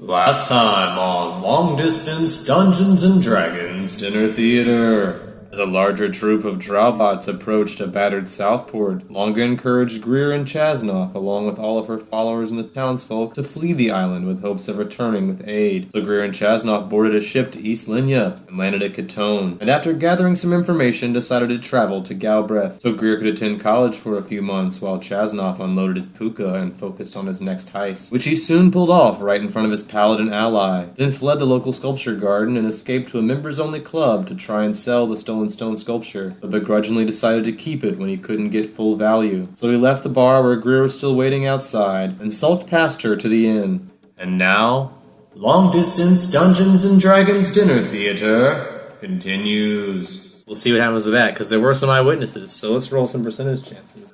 Last time on Long Distance Dungeons and Dragons Dinner Theater. As a larger troop of Drowbots approached a battered Southport, Longa encouraged Greer and Chasnoff, along with all of her followers and the townsfolk, to flee the island with hopes of returning with aid. So Greer and Chasnoff boarded a ship to East Linya and landed at Catone, and after gathering some information, decided to travel to Galbraith, so Greer could attend college for a few months while Chasnoff unloaded his puka and focused on his next heist, which he soon pulled off right in front of his paladin ally, then fled the local sculpture garden and escaped to a members-only club to try and sell the stolen stone sculpture, but begrudgingly decided to keep it when he couldn't get full value. So he left the bar where Greer was still waiting outside and sulked past her to the inn. And now, Long Distance Dungeons and Dragons Dinner Theater continues. We'll see what happens with that, because there were some eyewitnesses, so let's roll some percentage chances.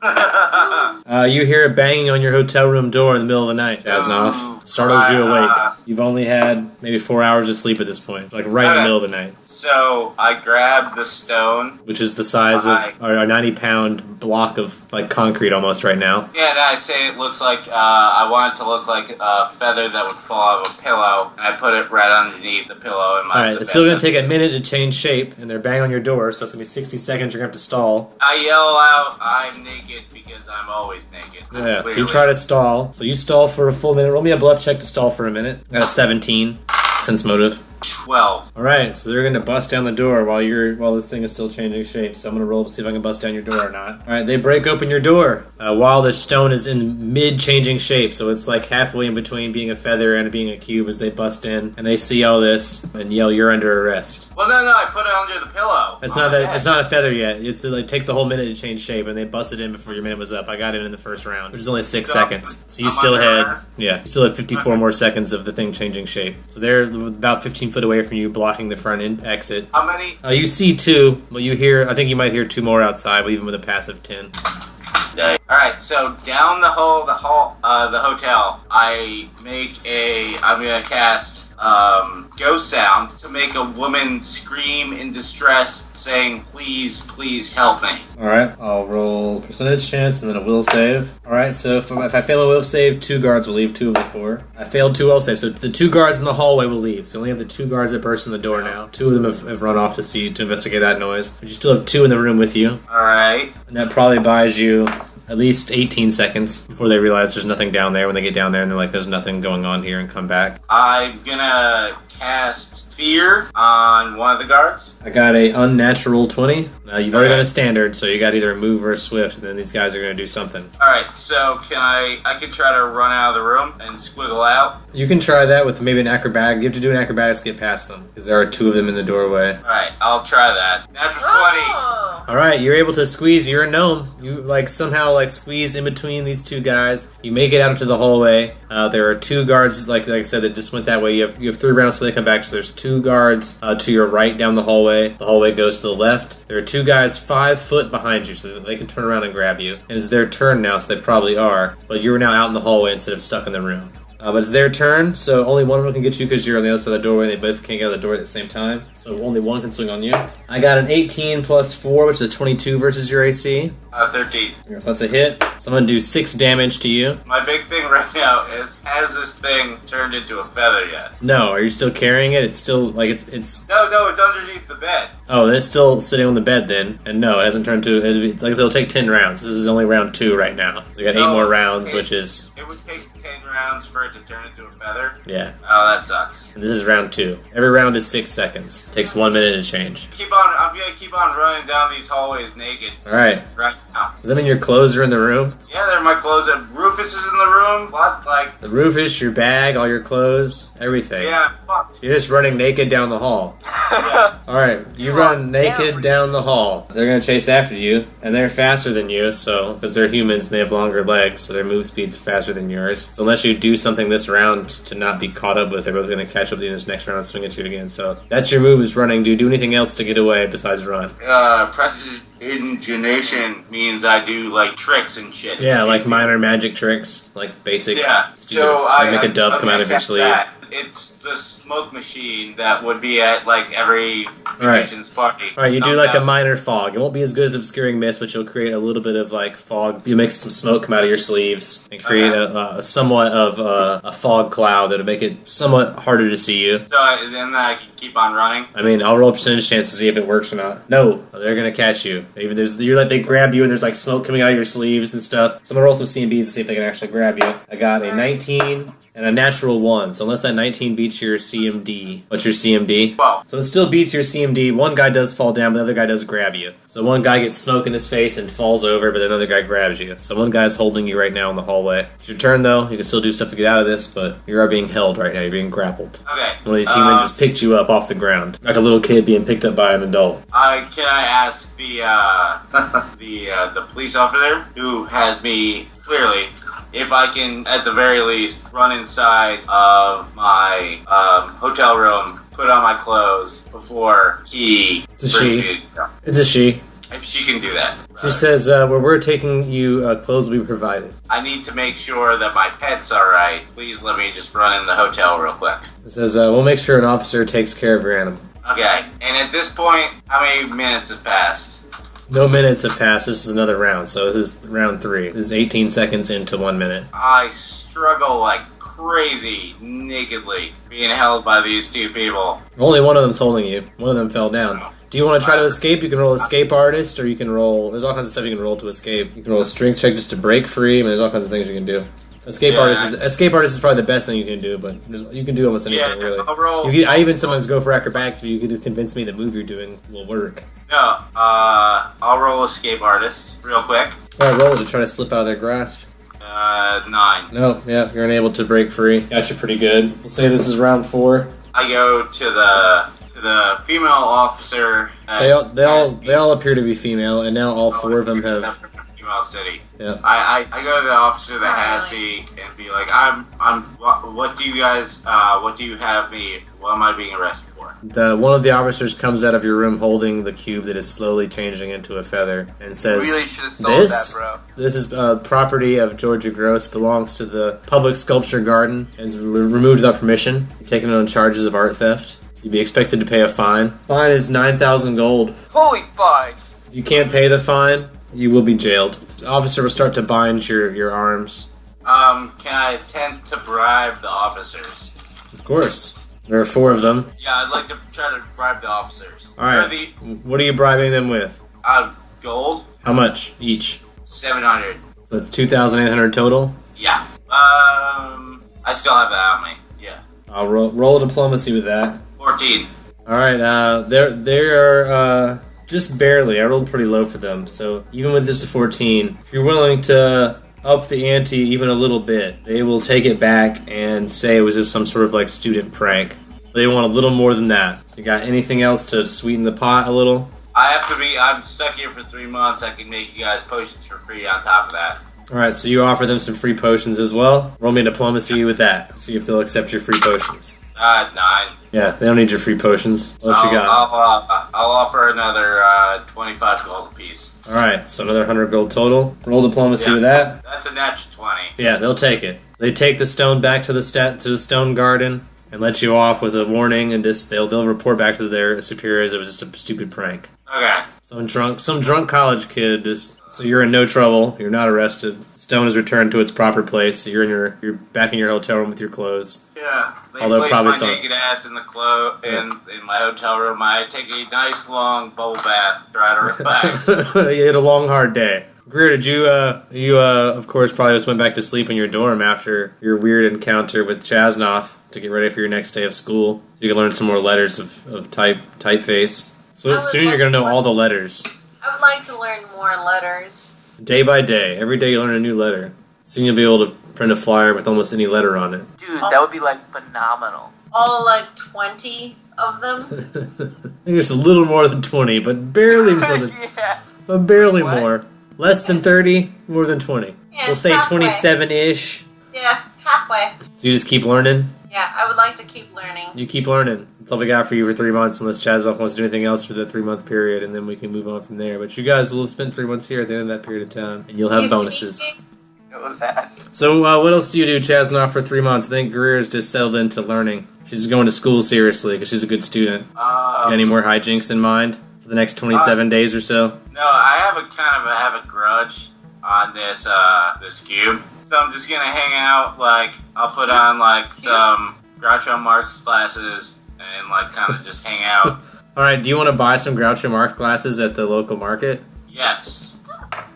You hear a banging on your hotel room door in the middle of the night, Chasnoff. Startles you awake. You've only had maybe 4 hours of sleep at this point, like right in the middle of the night. So I grab the stone, which is the size of a 90-pound block of like concrete almost right now. Yeah, and I say it looks like, I want it to look like a feather that would fall out of a pillow, and I put it right underneath the pillow. Alright, it's still going to take a minute to change shape, and they're banging on your door, so it's going to be 60 seconds, you're going to have to stall. I yell out, I'm naked, because I'm always naked. Yeah, clearly. So you try to stall. So you stall for a full minute. Roll me a bluff check to stall for a minute. Got a 17. Sense motive. 12. Alright, so they're gonna bust down the door while this thing is still changing shape, so I'm gonna roll to see if I can bust down your door or not. Alright, they break open your door while the stone is in mid-changing shape, so it's like halfway in between being a feather and being a cube as they bust in, and they see all this and yell, "You're under arrest." Well, no, I put it under the pillow. It's not a feather yet. It takes a whole minute to change shape, and they busted in before your minute was up. I got in the first round, which is only 6 seconds. So you still had 54 more seconds of the thing changing shape. So they're about 15 foot away from you, blocking the front end exit. How many? You see 2. Well, I think you might hear 2 more outside, but even with a passive 10. Alright, so down the hotel, I'm gonna cast ghost sound to make a woman scream in distress saying, please help me. Alright, I'll roll percentage chance and then a will save. Alright, so if I fail a will save, 2 guards will leave, 2 of the 4. I failed 2 will saves, so the 2 guards in the hallway will leave. So you only have the 2 guards that burst in the door now. 2 of them have run off to investigate that noise. But you still have 2 in the room with you. Alright. And that probably buys you at least 18 seconds before they realize there's nothing down there. When they get down there and they're like, there's nothing going on here, and come back. I'm gonna cast fear on one of the guards. I got a unnatural 20. You've already got a standard, so you got either a move or a swift, and then these guys are going to do something. Alright, so I can try to run out of the room and squiggle out? You can try that with maybe an acrobatic. You have to do an acrobatics to get past them, because there are 2 of them in the doorway. Alright, I'll try that. Natural 20! Alright, you're able to squeeze. You're a gnome. You somehow squeeze in between these 2 guys. You make it out into the hallway. There are 2 guards, like I said, that just went that way. You have 3 rounds till they come back, so there's 2 guards to your right down the hallway. The hallway goes to the left. There are 2 guys 5 foot behind you, so that they can turn around and grab you. And it's their turn now, so they probably are. But you're now out in the hallway instead of stuck in the room. But it's their turn, so only one of them can get you because you're on the other side of the doorway, and they both can't get out of the door at the same time. So only one can swing on you. I got an 18 plus 4, which is a 22 versus your AC. 13. So that's a hit. So I'm going to do 6 damage to you. My big thing right now is, has this thing turned into a feather yet? No, are you still carrying it? It's still, it's... No, it's underneath the bed. Oh, then it's still sitting on the bed then. And no, it hasn't turned to... it'll take 10 rounds. This is only round 2 right now. So you got 8 more rounds, which is... It would take 10 rounds for it to turn into a feather? Yeah. Oh, that sucks. And this is round 2. Every round is 6 seconds. It takes 1 minute to change. I'm gonna keep on running down these hallways naked. Alright. Right now. Does that mean your clothes are in the room? Yeah, they're my clothes. Rufus is in the room. What? The Rufus, your bag, all your clothes, everything. Yeah, fuck. You're just running naked down the hall. Yeah. Alright, you run naked down the hall. They're gonna chase after you, and they're faster than you, because they're humans and they have longer legs, so their move speed's faster than yours. So unless you do something this round to not be caught up with, they're both gonna catch up with you this next round and swing at you again. So that's your move, is running. Do you do anything else to get away besides run? Prestidigitation means I do tricks and shit. Yeah, like minor magic tricks, like basic. Yeah. So I make a dove come out of your sleeve. It's the smoke machine that would be at like every magician's party. Alright, you do like a minor fog. It won't be as good as obscuring mist, but you'll create a little bit of like fog. You make some smoke come out of your sleeves and create a somewhat of a fog cloud that'll make it somewhat harder to see you. So then I can keep on running? I mean, I'll roll a percentage chance to see if it works or not. No, they're gonna catch you. Even they grab you and there's like smoke coming out of your sleeves and stuff. So I'm gonna roll some CMBs to see if they can actually grab you. I got a 19 and a natural 1. So unless that 19 beats your CMD, what's your CMD? 12. So it still beats your CMD. One guy does fall down, but the other guy does grab you. So one guy gets smoke in his face and falls over, but another guy grabs you. So one guy's holding you right now in the hallway. It's your turn though. You can still do stuff to get out of this, but you are being held right now. You're being grappled. Okay. One of these humans has picked you up off the ground, like a little kid being picked up by an adult. Can I ask the the police officer who has me clearly, if I can, at the very least, run inside of my hotel room, put on my clothes before he... It's a she. It's a she. If she can do that. She says, where we're taking you, clothes will be provided. I need to make sure that my pet's alright. Please let me just run in the hotel real quick. It says, we'll make sure an officer takes care of your animal. Okay, and at this point, how many minutes have passed? No minutes have passed. This is another round, so this is round 3. This is 18 seconds into 1 minute. I struggle like crazy, nakedly, being held by these two people. Only one of them's holding you. One of them fell down. Do you want to try to escape? You can roll Escape Artist, or you can roll... There's all kinds of stuff you can roll to escape. You can roll a Strength check just to break free. I mean, there's all kinds of things you can do. Escape Artist is probably the best thing you can do, but you can do almost anything, really. I'll roll. I even sometimes go for acrobatics, but you can just convince me the move you're doing will work. No, I'll roll Escape Artist real quick. Alright, roll it to try to slip out of their grasp. 9. No, yeah, you're unable to break free. Got you pretty good. We'll say this is round 4. I go to the female officer. They all appear to be female, and now all 4 of them have... Female city. Yeah. I go to the officer that has me and be like, what do you guys, what do you have me, what am I being arrested for? One of the officers comes out of your room holding the cube that is slowly changing into a feather and says, really should have sold that, bro. This is property of Georgia Gross, belongs to the Public Sculpture Garden, and is removed without permission. You're taken on charges of art theft. You'd be expected to pay a fine. Fine is 9,000 gold. Holy fine! If you can't pay the fine, you will be jailed. The officer will start to bind your arms. Can I attempt to bribe the officers? Of course. There are 4 of them. Yeah, I'd like to try to bribe the officers. Alright. What are you bribing them with? Gold. How much each? 700. So it's 2,800 total? Yeah. I still have that on me. Yeah. I'll roll a diplomacy with that. 14. Alright, they're just barely. I rolled pretty low for them, so even with just a 14, if you're willing to up the ante even a little bit, they will take it back and say it was just some sort of like student prank. They want a little more than that. You got anything else to sweeten the pot a little? I'm stuck here for 3 months. I can make you guys potions for free on top of that. Alright, so you offer them some free potions as well? Roll me diplomacy with that. See if they'll accept your free potions. 9. Yeah, they don't need your free potions. What you got? I'll offer another 25 gold apiece. Alright, so another 100 gold total. Roll diplomacy with that. That's a natural 20. Yeah, they'll take it. They take the stone back to the stone garden and let you off with a warning, and they'll report back to their superiors it was just a stupid prank. Okay. Some drunk college kid so you're in no trouble. You're not arrested. Stone is returned to its proper place. You're back in your hotel room with your clothes. Yeah. They Although place my naked ass in the in my hotel room. I take a nice long bubble bath, try to relax. You had a long, hard day. Greer, did you of course probably just went back to sleep in your dorm after your weird encounter with Chasnoff to get ready for your next day of school. So you can learn some more letters of typeface. So soon you're going to know all the letters. I would like to learn more letters. Day by day. Every day you learn a new letter. Soon you'll be able to print a flyer with almost any letter on it. Dude, that would be like phenomenal. All like 20 of them? I think it's a little more than 20, but barely more than... Yeah. But barely more. Less than 30, more than 20. Yeah, we'll say halfway. 27-ish. Yeah, halfway. So you just keep learning? Yeah, I would like to keep learning. You keep learning. That's all we got for you for 3 months, unless Chazov wants to do anything else for the 3-month period, and then we can move on from there. But you guys will have spent 3 months here at the end of that period of time, and you'll have bonuses. Go with that. So, what else do you do, Chasnoff, for 3 months? I think Greer's just settled into learning. She's going to school seriously because she's a good student. Got any more hijinks in mind for the next 27 days or so? No, I have a grudge on this this cube. So I'm just gonna hang out. Like I'll put on like some Groucho Marx glasses and like kind of just hang out. All right. Do you want to buy some Groucho Marx glasses at the local market? Yes,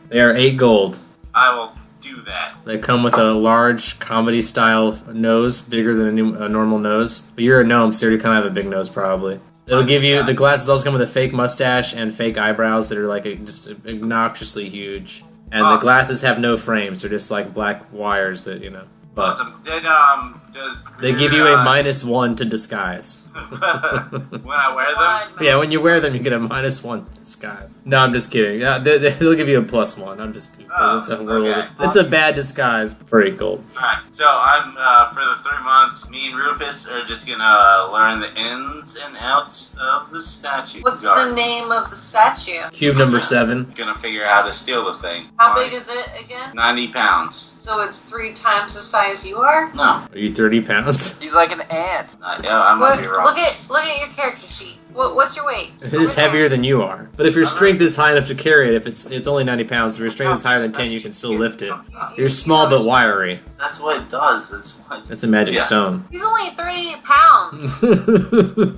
They are 8 gold. I will do that. They come with a large comedy-style nose, bigger than a normal nose. But you're a gnome, so you already kind of have a big nose, probably. It'll give you the glasses. Also come with a fake mustache and fake eyebrows that are like just obnoxiously huge. And the glasses have no frames; they're just like black wires that But Awesome. they give you a -1 to disguise. when I wear them. Yeah, when you wear them, you get a -1 to disguise. No, I'm just kidding. They'll give you a +1. I'm just goofing. It's a bad disguise for 8 gold. Alright, so I'm for the 3 months, me and Rufus are just gonna learn the ins and outs of the statue. What's the name of the statue? Cube number 7. Gonna figure out how to steal the thing. How big is it again? 90 pounds. So it's 3 times the size you are? No, Are you 30 pounds? He's like an ant. I might be wrong. Look at your character sheet. What's your weight? It is heavier than you are. But if your strength is high enough to carry it, if it's only 90 pounds, if your strength is higher than 10, you can still lift it. You're small but wiry. That's what it does. That's a magic stone. He's only 38 pounds.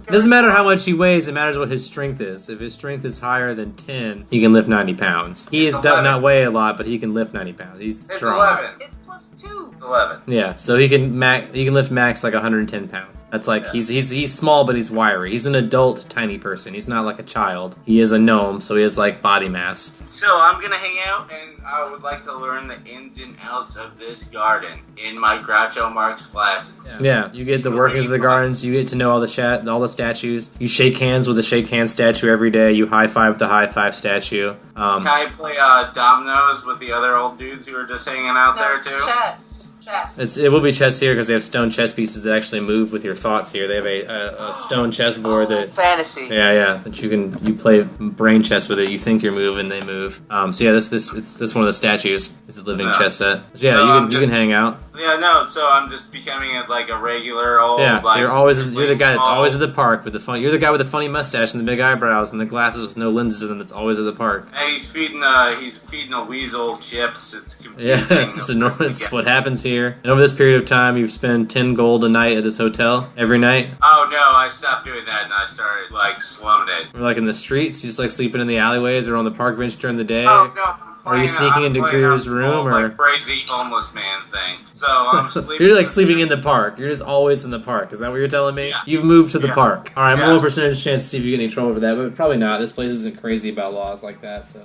Doesn't matter how much he weighs, it matters what his strength is. If his strength is higher than 10, he can lift 90 pounds. He does not weigh a lot, but he can lift 90 pounds. He's It's strong. 11. It's +2. It's 11. Yeah, so he can lift max like 110 pounds. That's like he's small but he's wiry. He's an adult tiny person. He's not like a child. He is a gnome, so he has like body mass. So I'm gonna hang out, and I would like to learn the ins and outs of this garden in my Groucho Marx glasses. Yeah, you get the workings of the gardens. You get to know all the statues. You shake hands with a shake hand statue every day. You high five the high five statue. Can I play dominoes with the other old dudes who are just hanging out there too? Chess. It will be chess here because they have stone chess pieces that actually move with your thoughts here. They have a stone chessboard that Fantasy. that you play brain chess with it. You think you're moving, they move. So yeah, this one of the statues is a living chess set. So yeah, So you can hang out. Yeah, no. So I'm just becoming like a regular old. Yeah, like, you're the guy that's always at the park with the fun. You're the guy with the funny mustache and the big eyebrows and the glasses with no lenses in them. That's always at the park. And he's feeding a weasel chips. It's confusing. Yeah, it's just enormous. It's what happens here. And over this period of time, you've spent 10 gold a night at this hotel every night. Oh no, I stopped doing that and I started like slumming it. Or like in the streets, you just like sleeping in the alleyways or on the park bench during the day. Oh no. Are you sneaking into Greer's room, or like crazy homeless man thing? So I'm sleeping. You're like sleeping in the park. You're just always in the park. Is that what you're telling me? Yeah. You've moved to the park. All right, Yeah. I'm a low percentage chance to see if you get any trouble for that, but probably not. This place isn't crazy about laws like that. So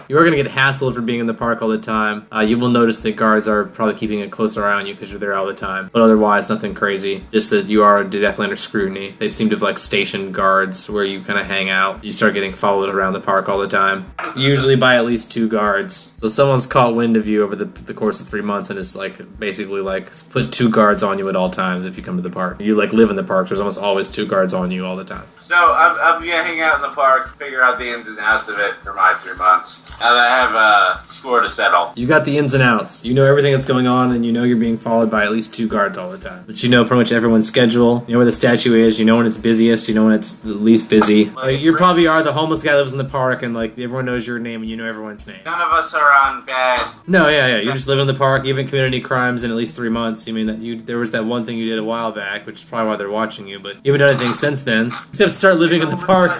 you are going to get hassled for being in the park all the time. You will notice that guards are probably keeping a closer eye on you because you're there all the time. But otherwise, nothing crazy. Just that you are definitely under scrutiny. They seem to have like stationed guards where you kind of hang out. You start getting followed around the park all the time. Usually by at least 2 guards. So someone's caught wind of you over the course of 3 months and is like basically like put 2 guards on you at all times if you come to the park. You like live in the park. There's almost always 2 guards on you all the time. So I'm gonna hang out in the park, figure out the ins and outs of it for my 3 months. Now that I have a score to settle. You got the ins and outs. You know everything that's going on, and you know you're being followed by at least 2 guards all the time. But you know pretty much everyone's schedule. You know where the statue is. You know when it's busiest. You know when it's the least busy. Like, you probably are the homeless guy that lives in the park, and like everyone knows your name, and you know everyone's name. None of us are on bad. No, yeah. You just live in the park. You haven't committed any crimes in at least 3 months. You mean that there was that one thing you did a while back, which is probably why they're watching you. But you haven't done anything since then, except start living in the park.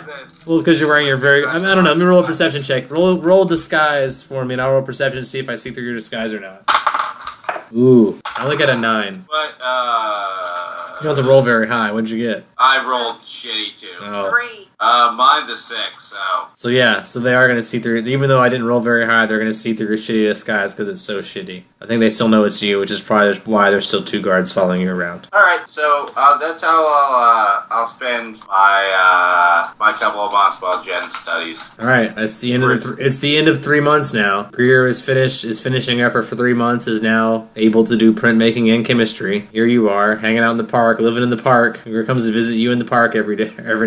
Well, because you're wearing your very... I don't know. Let me roll a perception check. Roll disguise for me, and I'll roll perception to see if I see through your disguise or not. Ooh. I only got a 9. But, You don't have to roll very high. What'd you get? I rolled shitty too. Oh. 3. Mine's a 6, so. So yeah, so they are going to see through... Even though I didn't roll very high, they're going to see through your shitty disguise because it's so shitty. I think they still know it's you, which is probably why there's still 2 guards following you around. Alright, so that's how I'll spend my couple of months while Jen studies. All right, it's the end of it's the end of 3 months now. Greer is finishing up her for 3 months. Is now able to do printmaking and chemistry. Here you are, hanging out in the park, park, living in the park. Greer comes to visit you in the park every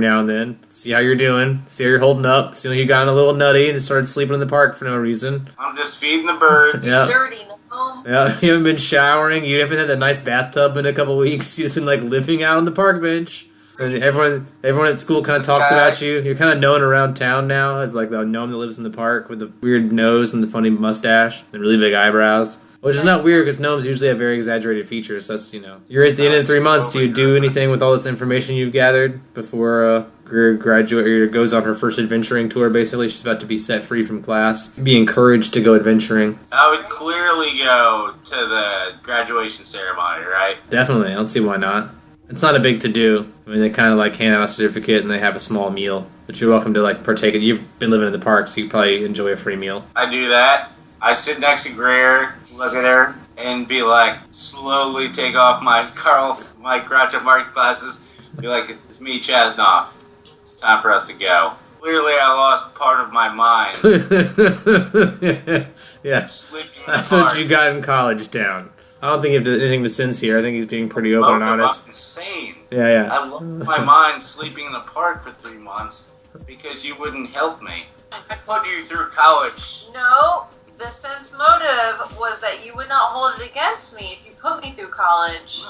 now and then. See how you're doing. See how you're holding up. See when you got a little nutty and started sleeping in the park for no reason. I'm just feeding the birds. Yeah. Dirty Gnome. Yeah, you haven't been showering. You haven't had that nice bathtub in a couple weeks. You've just been like living out on the park bench. And everyone at school kind of talks about you. You're kind of known around town now as like the gnome that lives in the park with the weird nose and the funny mustache and really big eyebrows. Which is not weird because gnomes usually have very exaggerated features. So that's, you're at the end of the 3 months. Do you do anything with all this information you've gathered before Greer graduates or goes on her first adventuring tour? Basically, she's about to be set free from class, be encouraged to go adventuring. I would clearly go to the graduation ceremony, right? Definitely, I don't see why not. It's not a big to do. I mean, they kind of like hand out a certificate and they have a small meal, but you're welcome to like partake. You've been living in the park, so you probably enjoy a free meal. I do that. I sit next to Greer, look at her, and be like, slowly take off my Groucho Marx glasses. Be like, it's me, Chasnoff. It's time for us to go. Clearly, I lost part of my mind. Yeah, Sleeping in that's the park. what you got in college town. I don't think you have anything to sense here. I think he's being pretty open and honest. I'm insane. Yeah. I lost my mind sleeping in the park for 3 months because you wouldn't help me. I put you through college. No, the sense motive was that you would not hold it against me if you put me through college.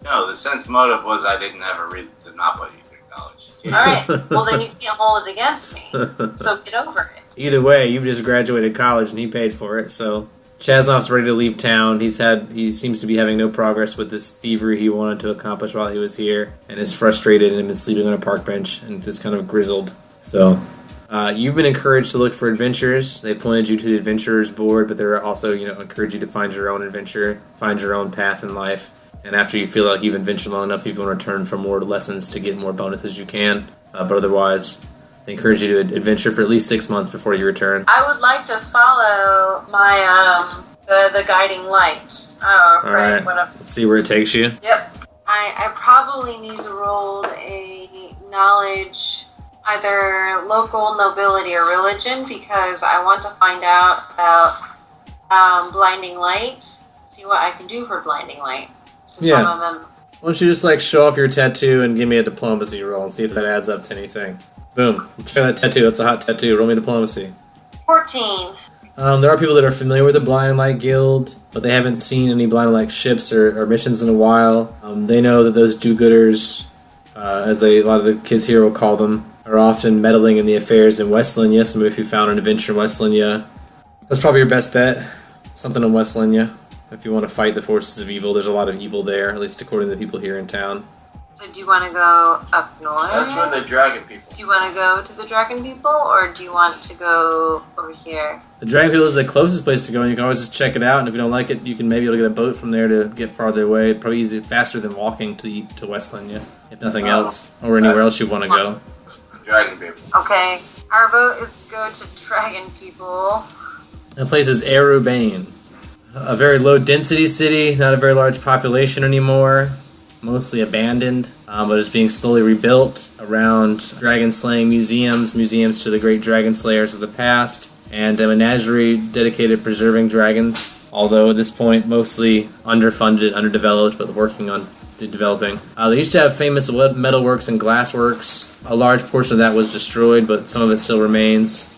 No, the sense motive was I didn't have a reason to not put you through college. Alright, well then you can't hold it against me. So get over it. Either way, you've just graduated college and he paid for it, so Chasnoff's ready to leave town. He seems to be having no progress with this thievery he wanted to accomplish while he was here, and is frustrated and has been sleeping on a park bench and just kind of grizzled. So, you've been encouraged to look for adventures. They pointed you to the adventurers board, but they're also, encourage you to find your own adventure, find your own path in life. And after you feel like you've adventured long enough, you can return for more lessons to get more bonuses you can. But otherwise, they encourage you to adventure for at least 6 months before you return. I would like to follow my, the guiding light. All right. Whatever. Let's see where it takes you. Yep. I probably need to roll a knowledge, either local nobility or religion, because I want to find out about blinding light, see what I can do for blinding light. Since Yeah. some of them. Why don't you just show off your tattoo and give me a diplomacy roll and see if that adds up to anything. Boom. Check that tattoo. That's a hot tattoo. Roll me diplomacy. 14. There are people that are familiar with the Blind and Light Guild, but they haven't seen any Blind and Light ships or missions in a while. They know that those do-gooders, as a lot of the kids here will call them, are often meddling in the affairs in Westlinia. So if you found an adventure in Westlinia, that's probably your best bet. Something in Westlinia. If you want to fight the forces of evil, there's a lot of evil there, at least according to the people here in town. So do you want to go up north? That's where the dragon people. Do you want to go to the dragon people, or do you want to go over here? The Dragon People is the closest place to go, and you can always just check it out, and if you don't like it, you can maybe be able to get a boat from there to get farther away. Probably easier, faster than walking to Westlinia, if nothing else, or anywhere else you want to go. Dragon people. Okay, our vote is to go to dragon people. That place is Erubane. A very low-density city, not a very large population anymore, mostly abandoned, but it's being slowly rebuilt around dragon-slaying museums to the great dragon slayers of the past, and a menagerie dedicated to preserving dragons, although at this point mostly underfunded, underdeveloped, but working on developing. They used to have famous metalworks and glassworks. A large portion of that was destroyed, but some of it still remains.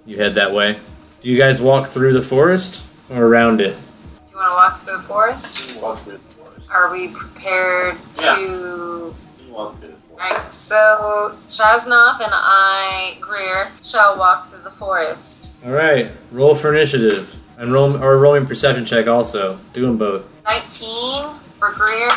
You head that way. Do you guys walk through the forest or around it? Do you want to walk through the forest? Walk through the forest. Are we prepared to... Walk through the forest. Right, so Chasnoff and I, Greer, shall walk through the forest. Alright, roll for initiative. And roll me perception check also. Do them both. 19 for Greer.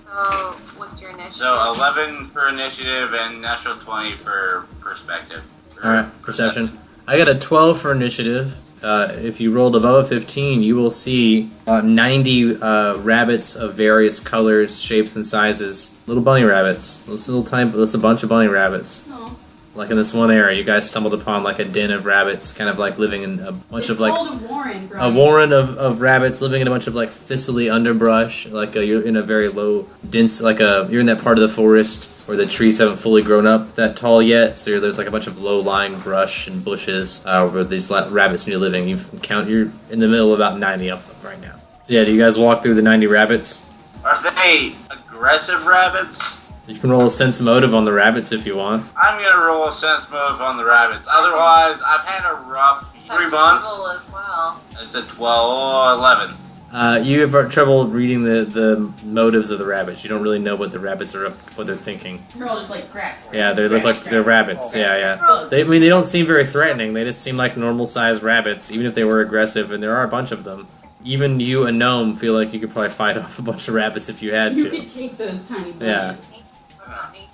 So, what's your initiative? So 11 for initiative and natural 20 for perspective. Alright, perception. I got a 12 for initiative. If you rolled above a 15, you will see 90 rabbits of various colors, shapes, and sizes. Little bunny rabbits. This a bunch of bunny rabbits. Oh. Like in this one area, you guys stumbled upon like a den of rabbits, kind of like living in a bunch of like It's called a warren, bro. a warren of rabbits living in a bunch of like thistly underbrush. You're in a very low, dense, you're in that part of the forest where the trees haven't fully grown up that tall yet. So there's like a bunch of low-lying brush and bushes where these rabbits need to living. You're in the middle of about 90 of them right now. So yeah, do you guys walk through the 90 rabbits? Are they aggressive rabbits? You can roll a sense motive on the rabbits if you want. I'm gonna roll a sense motive on the rabbits. Otherwise, I've had a rough 3 months. Evil as well. It's a 12 or 11. You have trouble reading the motives of the rabbits. You don't really know what the rabbits are up, what they're thinking. They're all just like rats. Yeah, they look like they're rabbits. Yeah. They don't seem very threatening. They just seem like normal-sized rabbits, even if they were aggressive, and there are a bunch of them. Even you, a gnome, feel like you could probably fight off a bunch of rabbits if you had to. You could take those tiny bullets. Yeah. What about nature?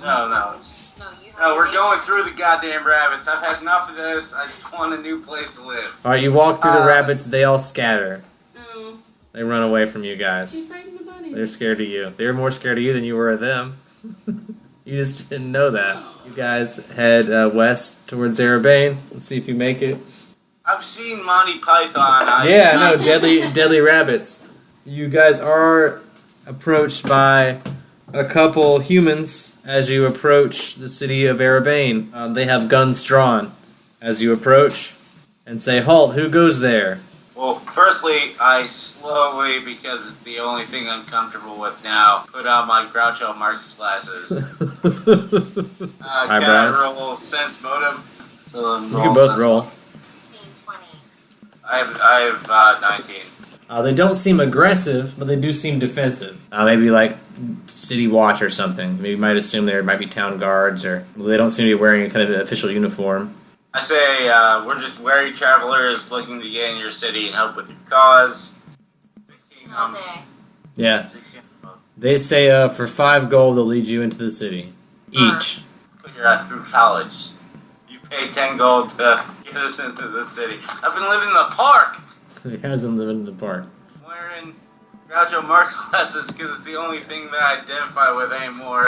No. You have No, we're nature. going through the goddamn rabbits. I've had enough of this. I just want a new place to live. Alright, you walk through the rabbits, they all scatter. Oh, They run away from you guys. you frightened the bunny. They're scared of you. They're more scared of you than you were of them. You just didn't know that. You guys head west towards Erebane. Let's see if you make it. I've seen Monty Python. Yeah, no, deadly rabbits. You guys are approached by a couple humans as you approach the city of Erebane. They have guns drawn as you approach and say, "Halt, who goes there?" Well, firstly, I slowly, because it's the only thing I'm comfortable with now, put on my Groucho Marx glasses. Can Eyebrows. I roll sense motive? So You can both roll. 15, 20. I have 19. They don't seem aggressive, but they do seem defensive. Maybe like city watch or something. Maybe you might assume there might be town guards, or they don't seem to be wearing a kind of official uniform. I say, we're just weary travelers looking to get in your city and help with your cause. 16, All day. Yeah. 16, They say for 5 gold they'll lead you into the city. Each. put your ass through college. You pay 10 gold to get us into the city. I've been living in the park. He hasn't lived in the park. I'm wearing Groucho Marx glasses because it's the only thing that I identify with anymore.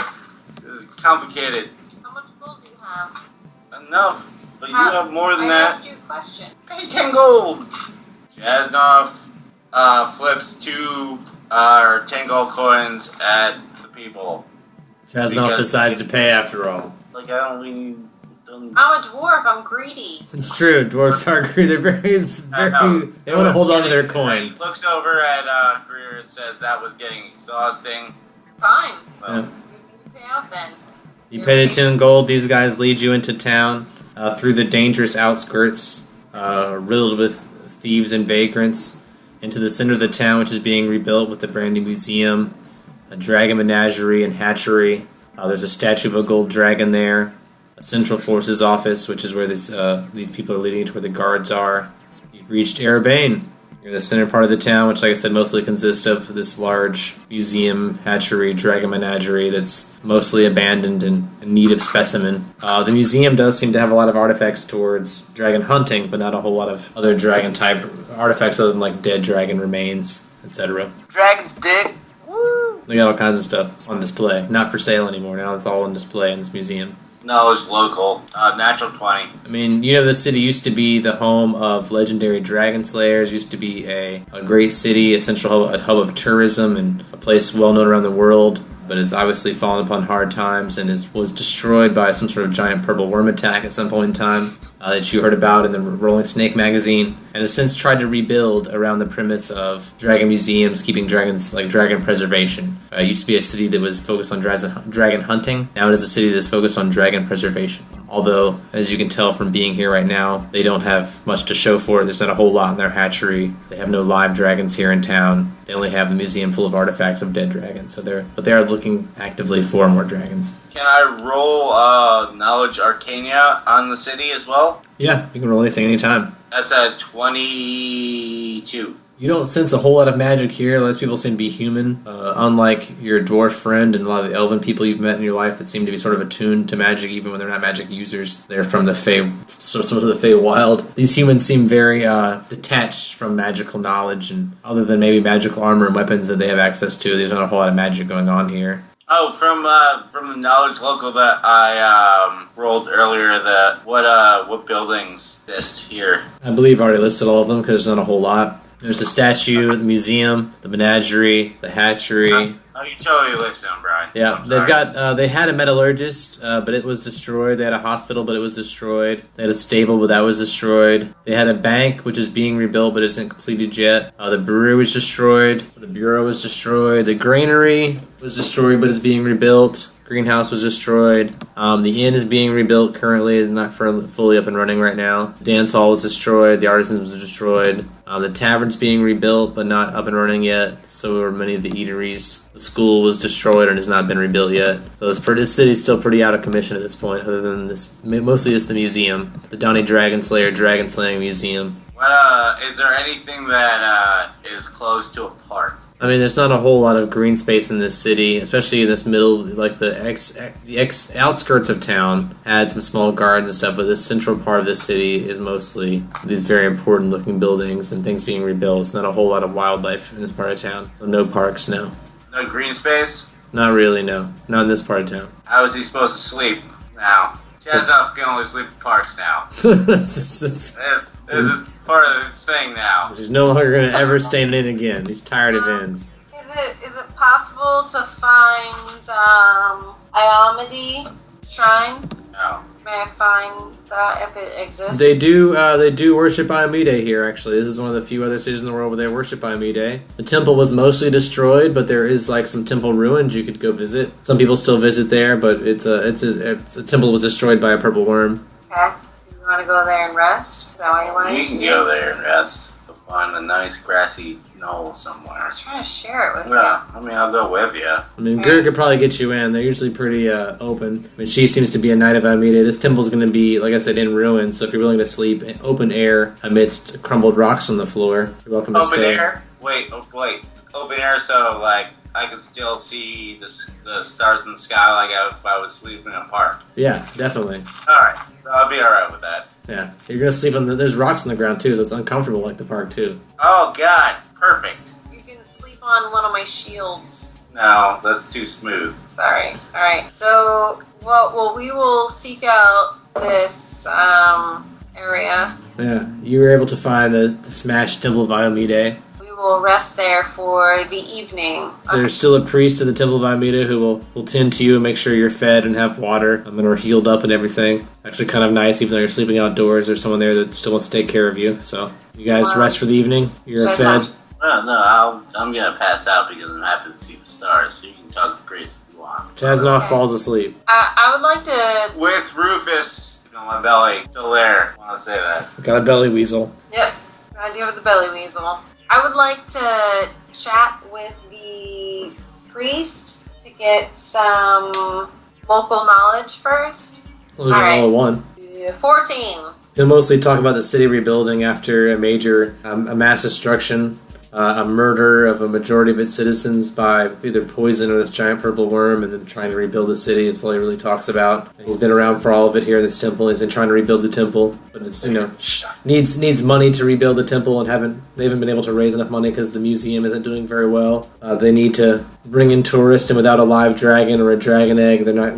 It's complicated. How much gold do you have? Enough. But you have more than I that. asked you a question. Pay 10 gold. Jasnov flips 2 or 10 gold coins at the people. Chasnoff Because- decides to pay after all. Like, I don't really... I'm a dwarf. I'm greedy. It's true, dwarves are greedy. They're very, they want to hold on to their coin. He looks over at Greer and says that was getting exhausting. Fine. Well, You pay out then. You pay the 10 gold, these guys lead you into town, through the dangerous outskirts, riddled with thieves and vagrants, into the center of the town, which is being rebuilt with a brand new museum, a dragon menagerie and hatchery. There's a statue of a gold dragon there, a central forces office, which is where these people are leading to where the guards are. You've reached Erebane. You're in the center part of the town, which, like I said, mostly consists of this large museum, hatchery, dragon menagerie that's mostly abandoned and in need of specimen. The museum does seem to have a lot of artifacts towards dragon hunting, but not a whole lot of other dragon-type artifacts other than, like, dead dragon remains, etc. Dragon's dick. Woo! They got all kinds of stuff on display. Not for sale anymore. Now it's all on display in this museum. no, it's local. Natural 20. I mean, you know, this city used to be the home of legendary dragon slayers, used to be a great city, a central hub of tourism, and a place well known around the world, but it's obviously fallen upon hard times and was destroyed by some sort of giant purple worm attack at some point in time that you heard about in the Rolling Snake magazine, and has since tried to rebuild around the premise of dragon museums, keeping dragons, like dragon preservation. It used to be a city that was focused on dragon hunting. Now it is a city that's focused on dragon preservation. Although, as you can tell from being here right now, they don't have much to show for it. There's not a whole lot in their hatchery. They have no live dragons here in town. They only have the museum full of artifacts of dead dragons. So they are looking actively for more dragons. Can I roll Knowledge Arcana on the city as well? Yeah, you can roll anything anytime. That's a 22. You don't sense a whole lot of magic here, unless people seem to be human. Unlike your dwarf friend and a lot of the elven people you've met in your life that seem to be sort of attuned to magic, even when they're not magic users. They're from the Fey, sort of the Fey wild. These humans seem very detached from magical knowledge, and other than maybe magical armor and weapons that they have access to, there's not a whole lot of magic going on here. Oh, from the knowledge local that I rolled earlier, what buildings exist here? I believe I already listed all of them because there's not a whole lot. There's the statue, the museum, the menagerie, the hatchery. Oh, you totally listen, Brian. Yeah, I'm they've sorry. got. They had a metallurgist, but it was destroyed. They had a hospital, but it was destroyed. They had a stable, but that was destroyed. They had a bank, which is being rebuilt, but isn't completed yet. The brewery was destroyed. The bureau was destroyed. The granary was destroyed, but is being rebuilt. Greenhouse was destroyed. The inn is being rebuilt currently. It's not fully up and running right now. The dance hall was destroyed. The artisans was destroyed. The tavern's being rebuilt, but not up and running yet. So were many of the eateries. The school was destroyed and has not been rebuilt yet. So this city's still pretty out of commission at this point, other than this. Mostly it's the museum. The Donnie Dragon Slayer Dragon Slaying Museum. What, is there anything that is close to a park? I mean, there's not a whole lot of green space in this city, especially in this middle, like the outskirts of town had some small gardens and stuff, but the central part of the city is mostly these very important looking buildings and things being rebuilt. It's not a whole lot of wildlife in this part of town. So no parks, no. No green space? Not really, no. Not in this part of town. How is he supposed to sleep now? Chaznoff can only sleep in parks now. This This is part of his thing now. He's no longer going to ever stay in it again. He's tired of inns. Is it possible to find Iomade Shrine? No. May I find that if it exists? They do worship Iomade here, actually. This is one of the few other cities in the world where they worship Iomade. The temple was mostly destroyed, but there is like some temple ruins you could go visit. Some people still visit there, but it's a temple was destroyed by a purple worm. Okay. You want to go there and rest? Is that what you want You to can do? go there and rest. Go find a nice grassy knoll somewhere. I was trying to share it with Yeah, I mean, I'll go with you. I mean, Greer could probably get you in. They're usually pretty open. I mean, she seems to be a knight of Iomade. This temple's going to be, like I said, in ruins, so if you're willing to sleep in open air amidst crumbled rocks on the floor, you're welcome to Open stay. air? Wait. Open air, so, like, I could still see the stars in the sky like if I was sleeping in a park. Yeah, definitely. Alright, so I'll be alright with that. Yeah, you're going to sleep on there's rocks on the ground, too, so it's uncomfortable like the park, too. Oh, God. Perfect. you. You can sleep on one of my shields. No, that's too smooth. Sorry. Alright, so, well, we will seek out this, area. Yeah, you were able to find the smashed Temple of Iomade. We will rest there for the evening. There's still a priest of the Temple of Iomade who will tend to you and make sure you're fed and have water and are healed up and everything. Actually kind of nice, even though you're sleeping outdoors, there's someone there that still wants to take care of you. So, you guys rest for the evening, you're fed. No, I'm gonna pass out because I'm happy to see the stars, so you can talk to Grace if you want. Chaznoff falls asleep. I would like to... With Rufus on my belly, still there. I want to say that. Got a belly weasel. Yep, I do have the belly weasel. I would like to chat with the priest to get some local knowledge first. Those are all one. 14. He'll mostly talk about the city rebuilding after a major, a mass destruction, a murder of a majority of its citizens by either poison or this giant purple worm, and then trying to rebuild the city. That's all he really talks about. And he's been around for all of it here in this temple. He's been trying to rebuild the temple, but it's needs money to rebuild the temple, and they haven't been able to raise enough money because the museum isn't doing very well. They need to bring in tourists, and without a live dragon or a dragon egg, they're not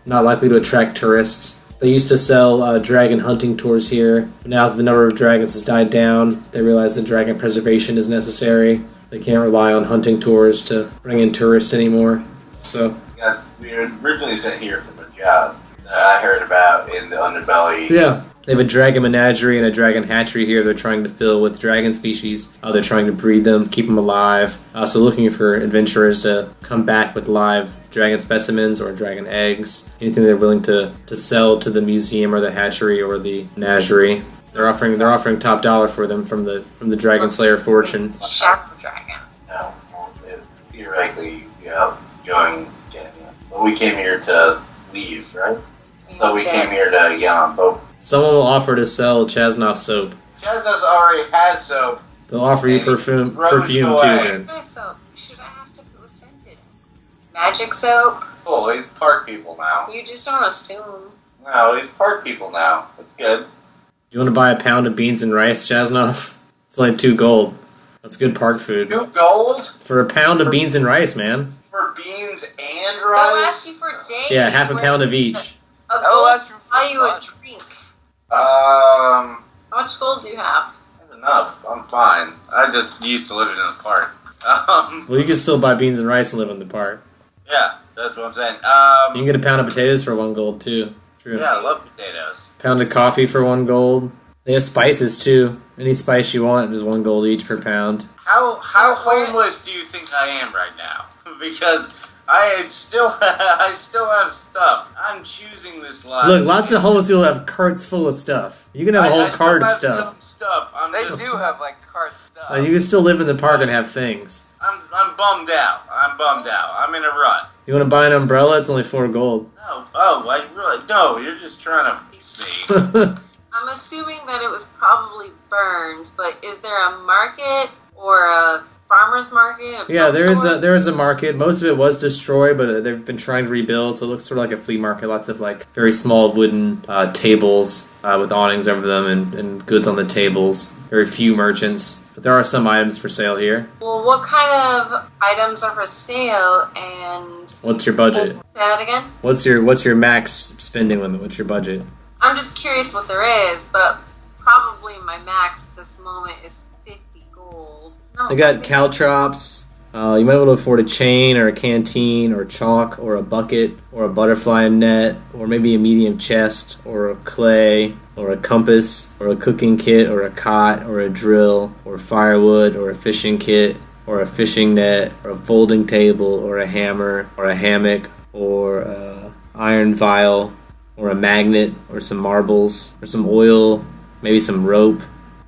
not likely to attract tourists. They used to sell dragon hunting tours here, but now that the number of dragons has died down, they realize that dragon preservation is necessary. They can't rely on hunting tours to bring in tourists anymore. So, Yeah, we were originally sent here from a job that I heard about in the underbelly. yeah. They have a dragon menagerie and a dragon hatchery here they're trying to fill with dragon species. They're trying to breed them, keep them alive. So looking for adventurers to come back with live dragon specimens or dragon eggs. Anything they're willing to sell to the museum or the hatchery or the menagerie. They're offering top dollar for them from the Dragon Slayer fortune. Shadow dragon. No, well, theoretically, going. But we came here to leave, right? So we came here to get on a boat. Someone will offer to sell Chaznoff soap. Chaznos already has soap. They'll offer you perfume too away. then. Okay, so you should have asked if it was scented. Magic soap? Cool, he's park people now. You just don't assume. No, he's park people now. That's good. You want to buy a pound of beans and rice, Chaznoff? It's like 2 gold. That's good park food. 2 gold For a pound of beans and rice, man. for beans and They'll rice? ask you for days. Yeah, half a pound of each. Oh, that's buy you a drink. How How much gold do you have? enough. I'm fine. I just used to live in a park. Well, you can still buy beans and rice and live in the park. Yeah, that's what I'm saying. You can get a pound of potatoes for 1 gold, too. True. Yeah, I love potatoes. Pound of coffee for 1 gold. They have spices, too. Any spice you want is 1 gold each per pound. How homeless do you think I am right now? Because I still have stuff. I'm choosing this life. Look, lots of homeless people have carts full of stuff. You can have a whole cart of still have stuff. some stuff. They do have like cart stuff. You can still live in the park and have things. I'm bummed out. I'm in a rut. You want to buy an umbrella? It's only 4 gold. No. Oh, I really no. You're just trying to piece me. I'm assuming that it was probably burned, but is there a market or a farmer's market? Yeah, there is a market. Most of it was destroyed, but they've been trying to rebuild, so it looks sort of like a flea market. Lots of like very small wooden tables with awnings over them and goods on the tables. Very few merchants, but there are some items for sale here. Well, what kind of items are for sale, and What's your budget? say that again? What's your max spending limit? What's your budget? I'm just curious what there is, but probably my max at this moment is 50 gold. No, I got caltrops. You might be able to afford a chain or a canteen or chalk or a bucket or a butterfly net or maybe a medium chest or a clay or a compass or a cooking kit or a cot or a drill or firewood or a fishing kit or a fishing net or a folding table or a hammer or a hammock or a iron vial or a magnet or some marbles or some oil, maybe some rope,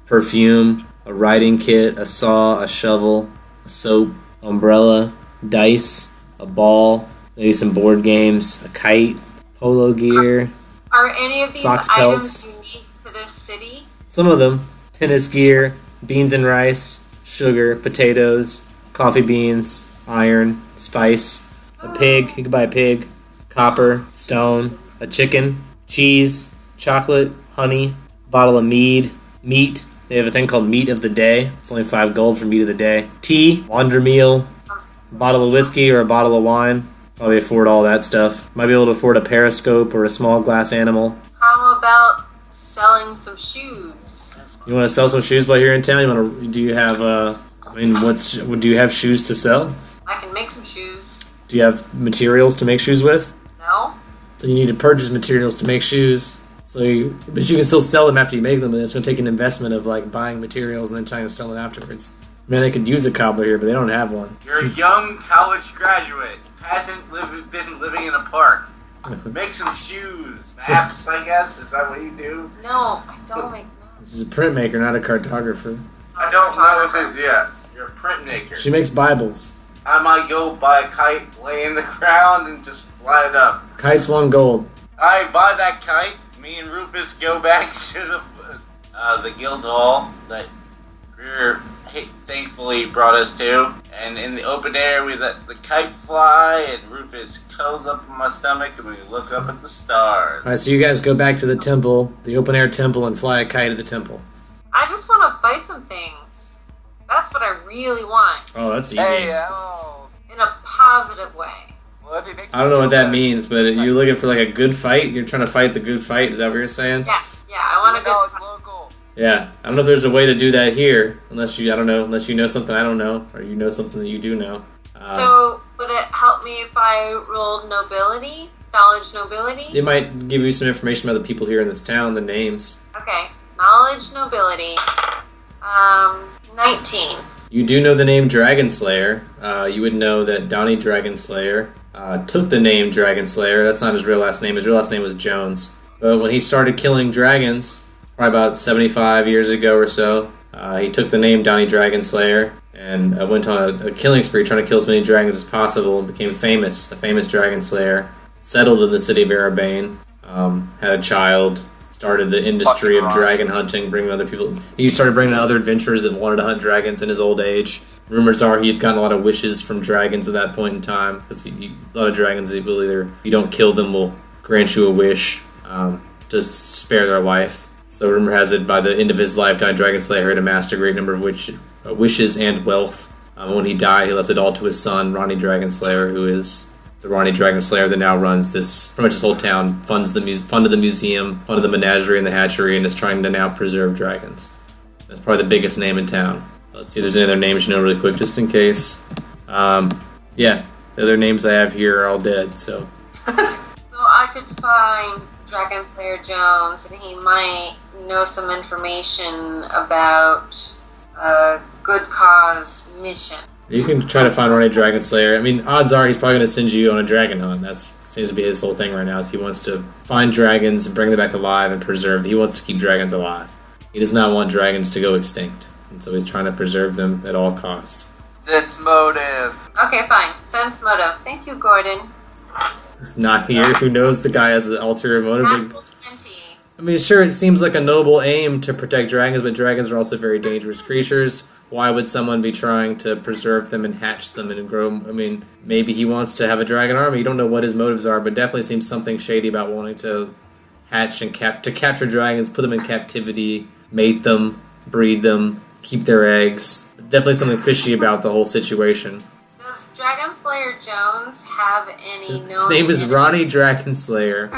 perfume, a writing kit, a saw, a shovel, a soap, umbrella, dice, a ball, maybe some board games, a kite, polo gear, Are any of these Fox items pelts. unique to this city? some of them, tennis gear, beans and rice, sugar, potatoes, coffee beans, iron, spice, a pig, you can buy a pig, copper, stone, a chicken, cheese, chocolate, honey, bottle of mead, meat. They have a thing called meat of the day. It's only 5 gold for meat of the day. Tea, wander meal, a bottle of whiskey or a bottle of wine. Probably afford all that stuff. Might be able to afford a periscope or a small glass animal. How about selling some shoes? You want to sell some shoes while you're in town? Do you have do you have shoes to sell? I can make some shoes. Do you have materials to make shoes with? No? So you need to purchase materials to make shoes. But you can still sell them after you make them, and it's going to take an investment of like buying materials and then trying to sell it afterwards. Man, they could use a cobbler here, but they don't have one. You're a young college graduate. Been living in a park. Make some shoes. Maps, I guess. Is that what you do? No, I don't make maps. She's a printmaker, not a cartographer. I don't know if it's yeah. You're a printmaker. She makes Bibles. I might go buy a kite, lay in the ground, and just fly it up. Kite's 1 gold. I buy that kite. Me and Rufus go back to the guild hall that Greer thankfully brought us to, and in the open air we let the kite fly, and Rufus curls up in my stomach, and we look up at the stars. Alright, so you guys go back to the temple, the open air temple, and fly a kite at the temple. I just want to fight some things. That's what I really want. Oh, that's easy. Hey, oh. In a positive way. Well, if it makes I don't know what that you means, but you're looking for like a good fight? You're trying to fight the good fight? Is that what you're saying? Yeah, I want a know good it's local. Yeah. I don't know if there's a way to do that here, unless you know something I don't know, or you know something that you do know. So, would it help me if I rolled nobility? Knowledge nobility? It might give you some information about the people here in this town, the names. Okay. Knowledge nobility. 19. You do know the name Dragon Slayer. You would know that Donnie Dragon Slayer took the name Dragon Slayer. That's not his real last name. His real last name was Jones. But when he started killing dragons, probably about 75 years ago or so, he took the name Donnie Dragon Slayer and went on a killing spree trying to kill as many dragons as possible and became famous, a famous dragon slayer. Settled in the city of Erebane, had a child, started the industry of dragon hunting, bringing other people. He started bringing other adventurers that wanted to hunt dragons in his old age. Rumors are he had gotten a lot of wishes from dragons at that point in time, because a lot of dragons, will either, if you don't kill them, will grant you a wish to spare their life. So rumor has it, by the end of his lifetime, Dragon Slayer had amassed a great number of wishes and wealth. When he died, he left it all to his son, Ronnie Dragon Slayer, who is the Ronnie Dragon Slayer that now runs pretty much this whole town, funded the museum, funded the menagerie and the hatchery, and is trying to now preserve dragons. That's probably the biggest name in town. Let's see if there's any other names you know really quick, just in case. Yeah, the other names I have here are all dead, so. So I could find Dragon Slayer Jones, and he might know some information about a good cause mission. You can try to find Ronnie Dragon Slayer. I mean, odds are he's probably going to send you on a dragon hunt. That seems to be his whole thing right now, is he wants to find dragons and bring them back alive and preserve. He wants to keep dragons alive. He does not want dragons to go extinct. And so he's trying to preserve them at all cost. Sense motive. Okay, fine. Sense motive. Thank you, Gordon. He's not here. Who knows? The guy has an ulterior motive. Natural 20. I mean, sure, it seems like a noble aim to protect dragons, but dragons are also very dangerous creatures. Why would someone be trying to preserve them and hatch them and grow? I mean, maybe he wants to have a dragon army. You don't know what his motives are, but definitely seems something shady about wanting to hatch and capture dragons, put them in captivity, mate them, breed them, keep their eggs. Definitely something fishy about the whole situation. Does Dragon Slayer Jones have any known... His name is Ronnie Dragon Slayer.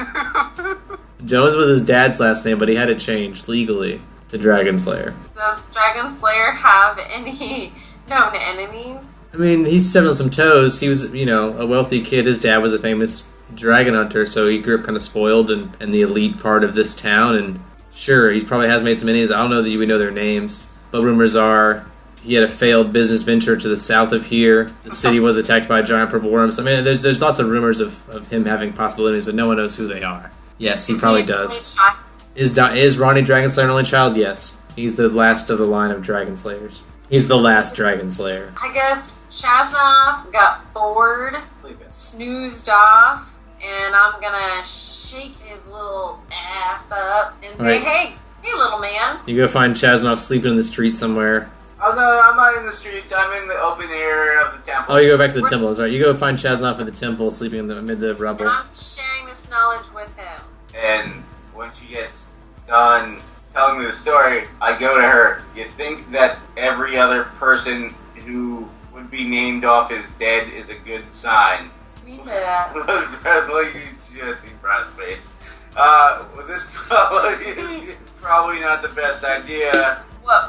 Jones was his dad's last name, but he had it changed legally to Dragon Slayer. Does Dragon Slayer have any known enemies? I mean, he's stepping on some toes. He was, a wealthy kid. His dad was a famous dragon hunter, so he grew up kind of spoiled and in the elite part of this town. And sure, he probably has made some enemies. I don't know that you would know their names, but rumors are he had a failed business venture to the south of here. The city was attacked by giant purple worms. I mean, there's lots of rumors of him having possible enemies, but no one knows who they are. Yes, he probably does. Is Ronnie Dragon Slayer an only child? Yes. He's the last of the line of Dragon Slayers. He's the last Dragon Slayer. I guess Chaznov got bored, snoozed off, and I'm gonna shake his little ass up and say, hey, little man. You go find Chaznov sleeping in the street somewhere. Oh no, I'm not in the streets. I'm in the open air of the temple. Oh, you go back to the temple. That's right. You go find Chaznov at the temple, sleeping amid the rubble. And I'm sharing this knowledge with him. And when she gets done telling me the story, I go to her. You think that every other person who would be named off as dead is a good sign? Mean by that. Like you just see Brad's face. This probably not the best idea.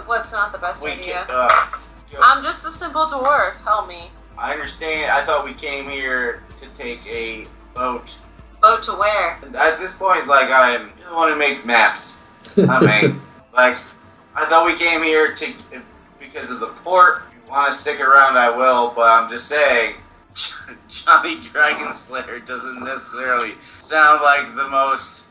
What's not the best idea? Can, I'm just a simple dwarf. Help me. I understand. I thought we came here to take a boat. Boat to where? At this point, I'm the one who makes maps. I mean, I thought we came here because of the port. If you want to stick around, I will, but I'm just saying, Johnny Dragon Slayer doesn't necessarily sound like the most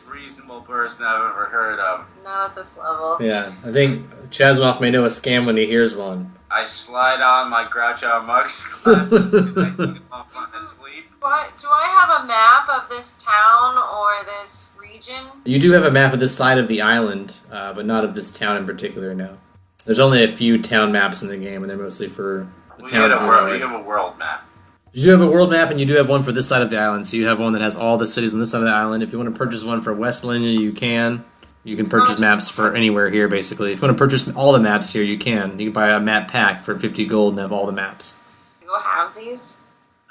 reasonable person I've ever heard of. Not at this level. Yeah, I think Chaznov may know a scam when he hears one. I slide on my Groucho Marx glasses and I take off on a sleep. Do I have a map of this town or this region? You do have a map of this side of the island, but not of this town in particular, no. There's only a few town maps in the game, and they're mostly for the towns in the north. We have a world map. You do have a world map, and you do have one for this side of the island, so you have one that has all the cities on this side of the island. If you want to purchase one for West Linya, you can. You can purchase maps for anywhere here, basically. If you want to purchase all the maps here, you can. You can buy a map pack for 50 gold and have all the maps. You go have these?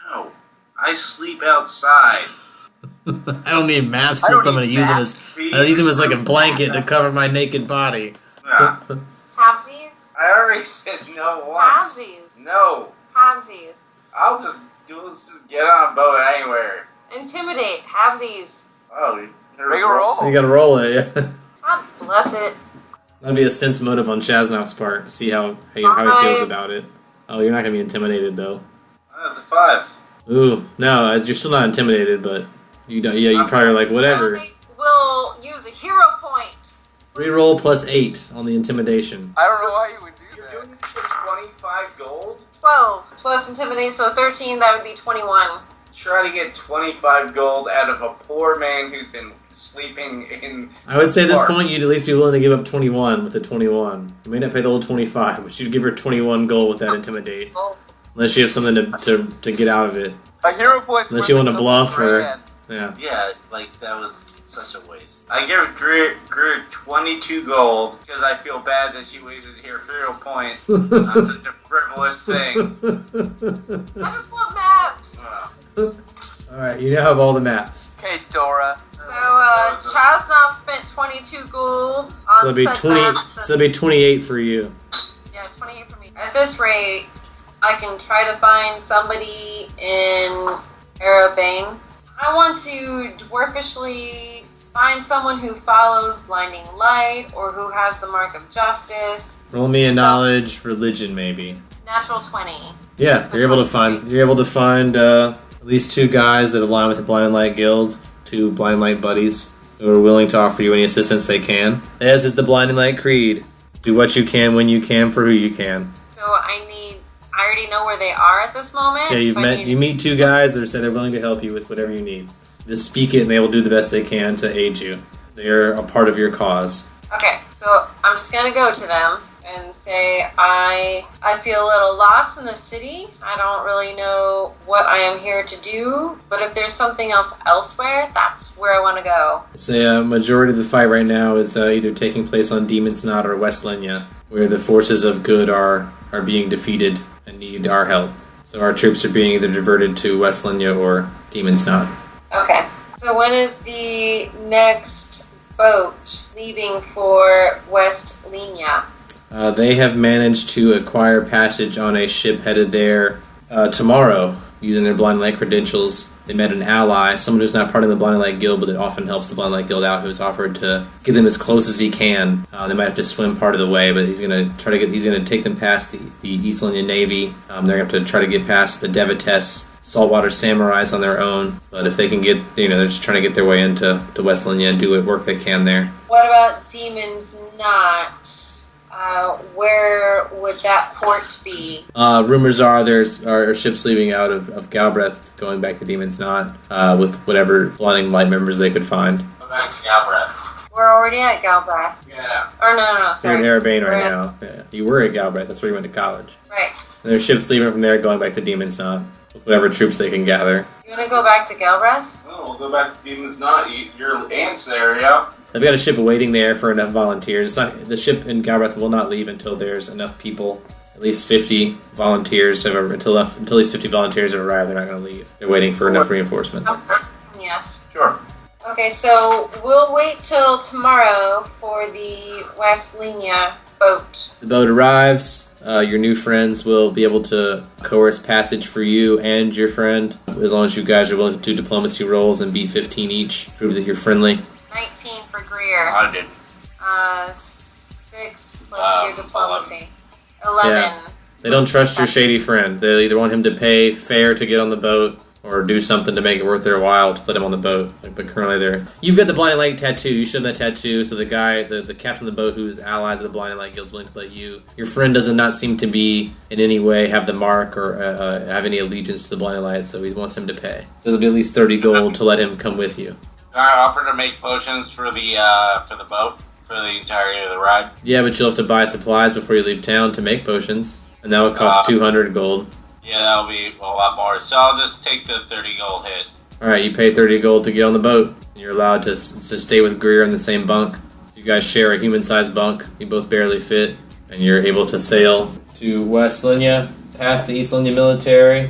No. I sleep outside. I don't need maps since I'm going to use them as like a blanket to cover my naked body. Yeah. Halvesies? I already said no once. Halvesies. No. Halvesies. Let's just get on a boat anywhere. Intimidate. Halvesies. Oh, Make a roll. You gotta roll it, yeah. God bless it. That'd be a sense motive on Chaznov's part to see how he feels about it. Oh, you're not gonna be intimidated though. I have the 5. Ooh, no, you're still not intimidated, but you don't. Yeah, you probably are like whatever. We'll use a hero point. Reroll plus 8 on the intimidation. I don't know why you would do You're that. doing this for 25 gold? 12 plus intimidate, so 13. That would be 21. Try to get 25 gold out of a poor man who's been sleeping in. I would say at this park. point you'd at least be willing to give up 21 with the 21. You may not pay the whole 25, but you'd give her 21 gold with that intimidate. Oh. Unless you have something to get out of it. A hero point. Unless you want to bluff or yeah. Yeah, that was such a waste. I give Greer 22 gold because I feel bad that she wasted her hero point on such a frivolous thing. I just want maps. Alright, you now have all the maps. Okay, Dora. So, Chaznov spent 22 gold So it'll be 20. So it'll be 28 for you. Yeah, 28 for me. At this rate, I can try to find somebody in Arabane. I want to dwarfishly find someone who follows blinding light or who has the mark of justice. Roll me a knowledge, religion, maybe. Natural 20. Yeah, So you're able to 23. find. You're able to find at least 2 guys that align with the Blind Light Guild. 2 Blind Light buddies who are willing to offer you any assistance they can. As is the Blinding Light Creed. Do what you can when you can for who you can. So I already know where they are at this moment. Yeah, so you meet 2 guys that say they're willing to help you with whatever you need. Just speak it and they will do the best they can to aid you. They're a part of your cause. Okay, so I'm just gonna go to them and say I feel a little lost in the city. I don't really know what I am here to do, but if there's something else elsewhere, that's where I want to go. I'd say a majority of the fight right now is either taking place on Demon's Knot or West Linya, where the forces of good are being defeated and need our help. So our troops are being either diverted to West Linya or Demon's Knot. Okay, so when is the next boat leaving for West Linya? They have managed to acquire passage on a ship headed there tomorrow using their Blind Light credentials. They met an ally, someone who's not part of the Blind Light Guild, but that often helps the Blind Light Guild out, who's offered to get them as close as he can. They might have to swim part of the way, but he's going to take them past the East Linya Navy. They're going to have to try to get past the Devates saltwater samurais on their own. But if they can get, they're just trying to get their way into West Linya and do what work they can there. What about Demon's Knot? Where would that port be? Rumors are there's ships leaving out of Galbraith going back to Demon's Knot with whatever Blinding Light members they could find. Go back to Galbraith. We're already at Galbraith. Yeah. Or no, They're sorry. in Arabane right We're at- now. Yeah. You were at Galbraith. That's where you went to college. Right. And there's ships leaving from there going back to Demon's Knot with whatever troops they can gather. You want to go back to Galbraith? Oh, we'll go back to Demon's Knot. Your aunt's there, yeah? They've got a ship waiting there for enough volunteers. The ship in Galbraith will not leave until there's enough people. At least 50 volunteers until at least 50 volunteers have arrived. They're not going to leave. They're waiting for enough reinforcements. Yeah. Sure. Okay, so we'll wait till tomorrow for the West Linya boat. The boat arrives. Your new friends will be able to coerce passage for you and your friend, as long as you guys are willing to do diplomacy rolls and beat 15 each. Prove that you're friendly. 19 for Greer. I did. 6 plus your diplomacy. 11. Yeah. They don't trust your shady friend. They either want him to pay fair to get on the boat or do something to make it worth their while to let him on the boat. But currently you've got the Blinding Light tattoo. You show that tattoo, so the guy, the captain of the boat who's allies of the Blinding Light Guild is willing to let you. Your friend does not seem to be in any way have the mark or have any allegiance to the Blinding Light, so he wants him to pay. There'll be at least 30 gold to let him come with you. I offer to make potions for the boat for the entirety of the ride. Yeah, but you'll have to buy supplies before you leave town to make potions, and that would cost 200 gold. Yeah, that'll be a lot more. So I'll just take the 30 gold hit. Alright, you pay 30 gold to get on the boat. You're allowed to stay with Greer in the same bunk. So you guys share a human-sized bunk. You both barely fit. And you're able to sail to West Linya, past the East Linya military.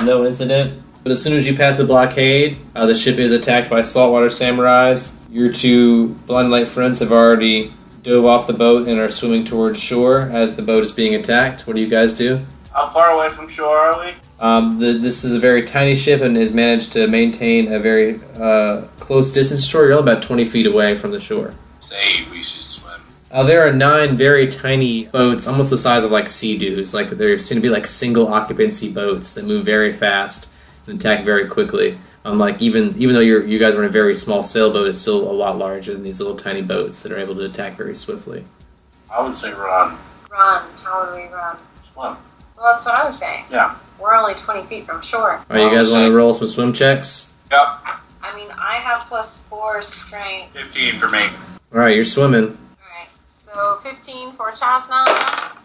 No incident. But as soon as you pass the blockade, the ship is attacked by saltwater samurais. Your 2 Blinding Light friends have already dove off the boat and are swimming towards shore as the boat is being attacked. What do you guys do? How far away from shore are we? This is a very tiny ship and has managed to maintain a very close distance to shore. You're only about 20 feet away from the shore. Say we should swim. There are 9 very tiny boats, almost the size of like sea-doos. Like there seem to be like single occupancy boats that move very fast and attack very quickly. Like even though you guys are in a very small sailboat, it's still a lot larger than these little tiny boats that are able to attack very swiftly. I would say run. Run. How would we run? Swim. Well, that's what I was saying. Yeah. We're only 20 feet from shore. All right, you guys want to roll some swim checks? Yep. I mean, I have +4 strength. 15 for me. All right, you're swimming. Alright, so 15 for Chasna.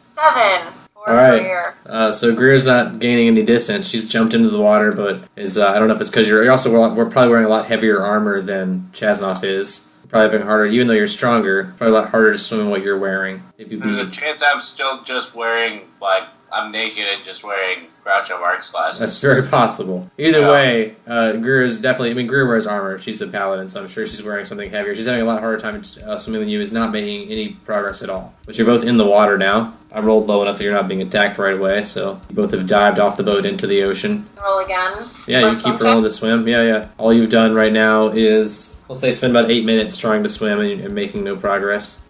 7 for All right. Greer. So Greer's not gaining any distance. She's jumped into the water, but is I don't know if it's because we're probably wearing a lot heavier armor than Chasnoff is. Probably having harder, even though you're stronger, probably a lot harder to swim in what you're wearing. If you There's a be chance I'm still just wearing, like, I'm naked and just wearing Groucho Marx glasses. That's very possible. Either way, Greer is definitely... I mean, Greer wears armor. She's a paladin, so I'm sure she's wearing something heavier. She's having a lot harder time swimming than you. Is not making any progress at all. But you're both in the water now. I rolled low enough that you're not being attacked right away, so you both have dived off the boat into the ocean. Roll again. Yeah, you keep rolling to swim. Yeah. All you've done right now is, let's say, spend about 8 minutes trying to swim and making no progress.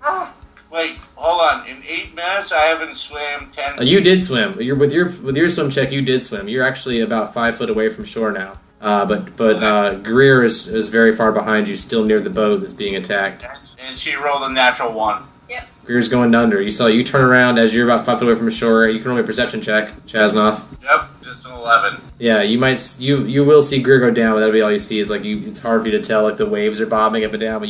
Wait, hold on. In 8 minutes, I haven't swam 10. You did swim. With your swim check, you did swim. You're actually about 5 foot away from shore now. But Greer is very far behind you, still near the boat that's being attacked. And she rolled a natural 1. Yep. Greer's going under. You turn around as you're about 5 foot away from shore. You can roll a perception check, Chasnoff. Yep, just an 11. Yeah, you will see Greer go down, but that'll be all you see. Is it's hard for you to tell. Like the waves are bobbing up and down, but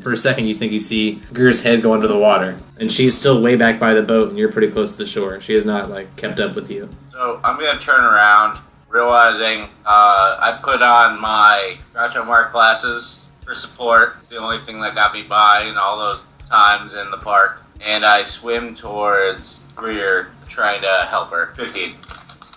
for a second you think you see Greer's head go under the water, and she's still way back by the boat, and you're pretty close to the shore. She has not kept up with you. So I'm gonna turn around, realizing I put on my Groucho Marx glasses for support. It's the only thing that got me by in all those times in the park, and I swim towards Greer, trying to help her. 15.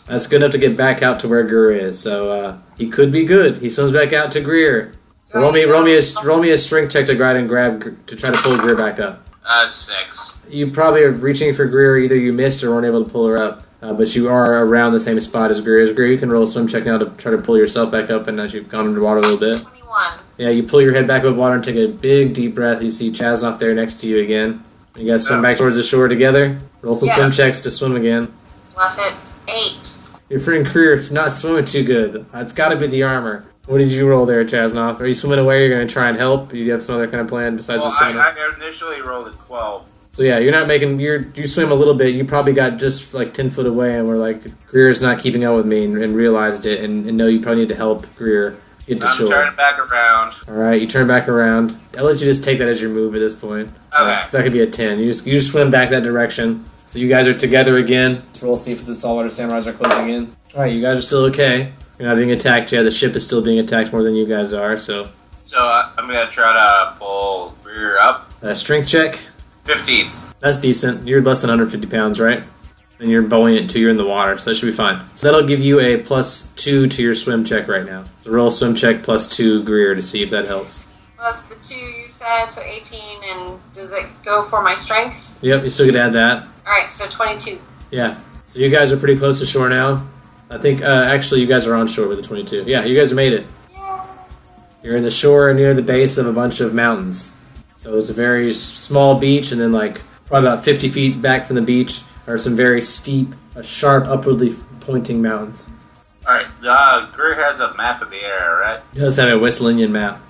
That's good enough to get back out to where Greer is. So he could be good. He swims back out to Greer. So roll me a strength check to try to pull Greer back up. 6. You probably are reaching for Greer. Either you missed or weren't able to pull her up. But you are around the same spot as Greer. Greer, you can roll a swim check now to try to pull yourself back up, and as you've gone under water a little bit. 21. Yeah, you pull your head back above water and take a big deep breath. You see Chasnoff there next to you again. You guys swim back towards the shore together. Roll some swim checks to swim again. Plus it. 8. Your friend Greer is not swimming too good. It's got to be the armor. What did you roll there, Chasnoff? Are you swimming away? You're going to try and help? Do you have some other kind of plan besides just swimming? I initially rolled a 12. So yeah, you're not making. You swim a little bit. You probably got just 10 foot away, and we're Greer's not keeping up with me, and realized it, and know you probably need to help Greer get to shore. I'm turning back around. All right, you turn back around. I'll let you just take that as your move at this point. Okay. So that could be a 10. You just swim back that direction. So you guys are together again. So we'll see if the saltwater samurais are closing in. All right, you guys are still okay. You're not being attacked yet. The ship is still being attacked more than you guys are. So I'm gonna try to pull Greer up. Strength check. 15. That's decent. You're less than 150 pounds, right? And you're buoyant too. You're in the water, so that should be fine. So that'll give you a +2 to your swim check right now. So roll a swim check +2 Greer to see if that helps. Plus the 2 you said, so 18, and does it go for my strength? Yep, you still could add that. Alright, so 22. Yeah. So you guys are pretty close to shore now. I think, actually, you guys are on shore with the 22. Yeah, you guys have made it. Yeah. You're in the shore near the base of a bunch of mountains. So it's a very small beach, and then probably about 50 feet back from the beach are some very steep, sharp, upwardly pointing mountains. Alright, Greer has a map of the area, right? It does have a West Linyan map.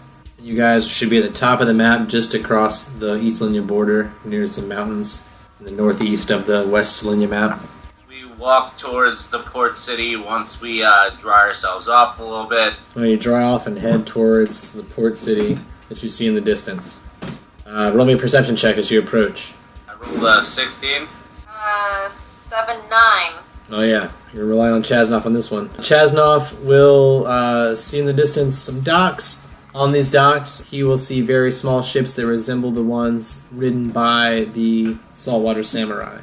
You guys should be at the top of the map just across the East Linyan border near some mountains in the northeast of the West Linyan map. We walk towards the port city once we dry ourselves off a little bit. Well, you dry off and head towards the port city that you see in the distance. Roll me a perception check as you approach. I rolled a 16. 7, 9. Oh yeah, you're relying on Chasnoff on this one. Chasnoff will see in the distance some docks. On these docks, he will see very small ships that resemble the ones ridden by the saltwater samurai.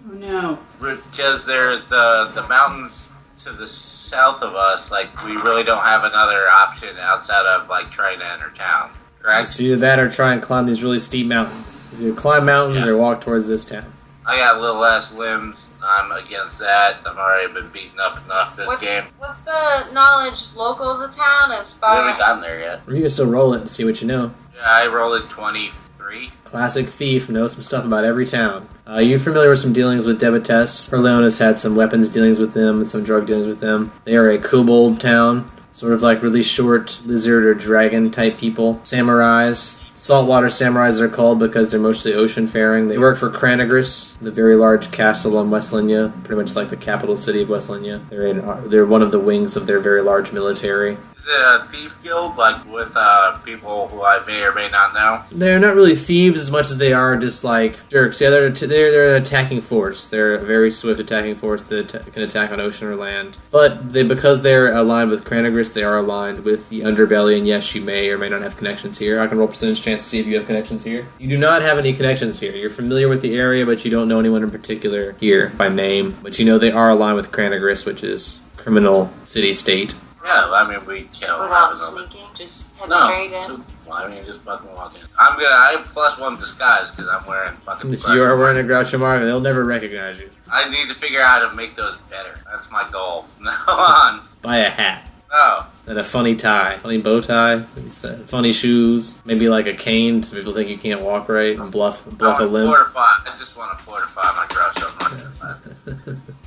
Oh no. Because there's the mountains to the south of us, we really don't have another option outside of, trying to enter town. Correct? So either that or try and climb these really steep mountains. So you climb mountains or walk towards this town. I got little ass limbs. I'm against that. I've already been beaten up enough this game. What's the knowledge local of the town as We far haven't gotten there yet. Or you can still roll it and see what you know. Yeah, I rolled a 23. Classic thief, knows some stuff about every town. You're familiar with some dealings with Debates. Corleone has had some weapons dealings with them and some drug dealings with them. They are a kobold town, sort of really short lizard or dragon type people. Samurais. Saltwater samurais they're called because they're mostly ocean-faring. They work for Cranagris, the very large castle in West Linya, pretty much like the capital city of West Linya. They're one of the wings of their very large military. Is it a thief guild, like with people who I may or may not know? They're not really thieves as much as they are just like jerks. Yeah, they're an attacking force. They're a very swift attacking force that can attack on ocean or land. But because they're aligned with Cranagris, they are aligned with the underbelly, and yes, you may or may not have connections here. I can roll percentage chance to see if you have connections here. You do not have any connections here. You're familiar with the area, but you don't know anyone in particular here by name. But you know they are aligned with Cranagris, which is criminal city-state. Yeah, I mean, we kill. Without sneaking, just head straight in. Just fucking walk in. I have +1 disguise because I'm wearing fucking. So you are wearing a Groucho Marx, and they'll never recognize you. I need to figure out how to make those better. That's my goal. From now on. Buy a hat. No. And a funny tie. Funny bow tie. Funny shoes. Maybe like a cane so people think you can't walk right and bluff a limp. I just want to fortify my Groucho Marx.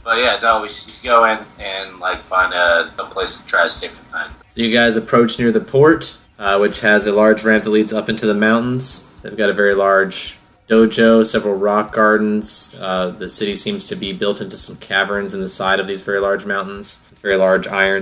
But yeah, no, we should go in and like find a place to try to stay for the night. So you guys approach near the port, which has a large ramp that leads up into the mountains. They've got a very large dojo, several rock gardens. The city seems to be built into some caverns in the side of these very large mountains. Very large iron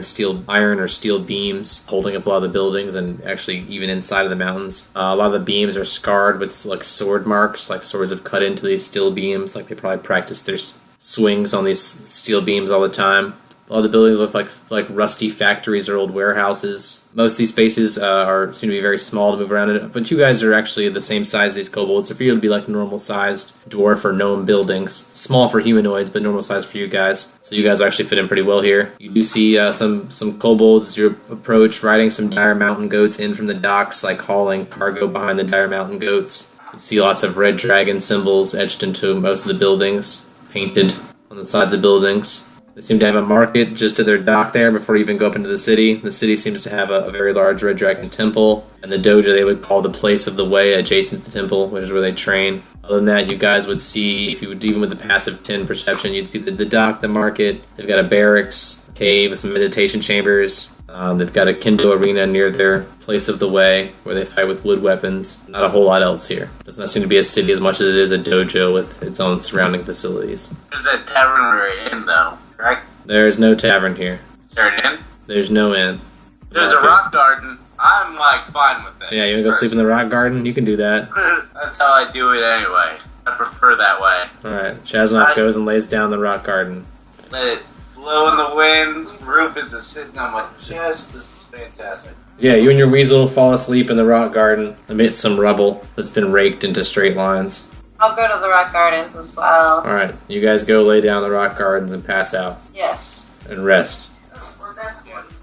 or steel beams holding up a lot of the buildings, and actually even inside of the mountains. A lot of the beams are scarred with like sword marks, like swords have cut into these steel beams. Like they probably practice their swings on these steel beams all the time. A lot of the buildings look like rusty factories or old warehouses. Most of these spaces seem to be very small to move around in, but you guys are actually the same size as these kobolds, so for you it would be like normal-sized dwarf or gnome buildings. Small for humanoids, but normal size for you guys. So you guys actually fit in pretty well here. You do see some kobolds as you approach, riding some dire mountain goats in from the docks, like hauling cargo behind the dire mountain goats. You see lots of red dragon symbols etched into most of the buildings, painted on the sides of buildings. They seem to have a market just at their dock there before you even go up into the city. The city seems to have a very large red dragon temple, and the dojo they would call the place of the way adjacent to the temple, which is where they train. Other than that, you guys would see, if you would even with the passive 10 perception, you'd see the dock, the market. They've got a barracks, cave, some meditation chambers. They've got a kendo arena near their place of the way where they fight with wood weapons. Not a whole lot else here. Does not seem to be a city as much as it is a dojo with its own surrounding facilities. There's a tavern we're in, though, correct? There is no tavern here. Is there an inn? There's no inn. There's a rock garden. I'm, like, fine with it. Yeah, you want to go sleep in the rock garden? You can do that. That's how I do it anyway. I prefer that way. Alright, Chasnoff goes and lays down the rock garden. Let it blow in the wind. Rufus is sitting on my chest. This is fantastic. Yeah, you and your weasel fall asleep in the rock garden amidst some rubble that's been raked into straight lines. I'll go to the rock gardens as well. Alright, you guys go lay down in the rock gardens and pass out. Yes. And rest.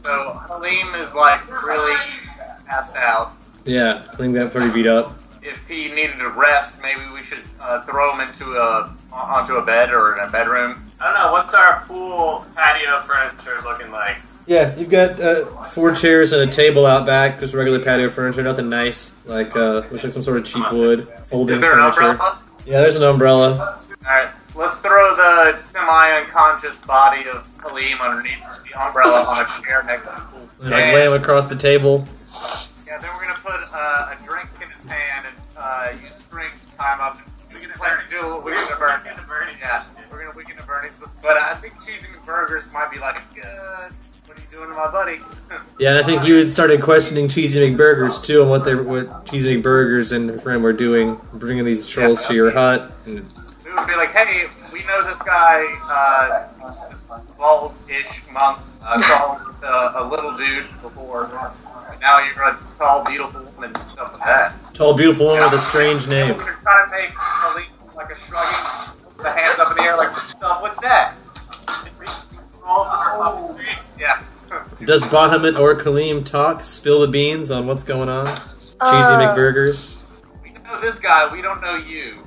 So Halim is like really passed out. Yeah, Kling got pretty beat up. If he needed to rest, maybe we should throw him onto a bed or in a bedroom. I don't know. What's our pool patio furniture looking like? Yeah, you've got 4 chairs and a table out back, just regular patio furniture, nothing nice. Like, looks like some sort of cheap wood, folding Is there an furniture. umbrella? Yeah, there's an umbrella. Alright, let's throw the semi-unconscious body of Halim underneath the umbrella on a chair next to the pool. And like lay him across the table. Yeah, then we're gonna put a drink in his hand and use string to tie him up. We can we can burn. Yeah, we can burn it. But I think cheesy McBurgers might be like, what are you doing to my buddy? Yeah, and I think you had started questioning Cheesy McBurgers too, and what Cheesy McBurgers and her friend were doing, bringing these trolls to your hut. And We would be like, hey, we know this guy, this bald-ish monk, called a little dude before. And now you're a tall, beautiful woman and stuff like that. tall, beautiful woman with a strange name. We're trying to make Halim like a shrugging, the hands up in the air, like, stuff with that. Yeah. Does Bahamut or Kaleem talk? Spill the beans on what's going on? Cheesy McBurgers. We know this guy, we don't know you.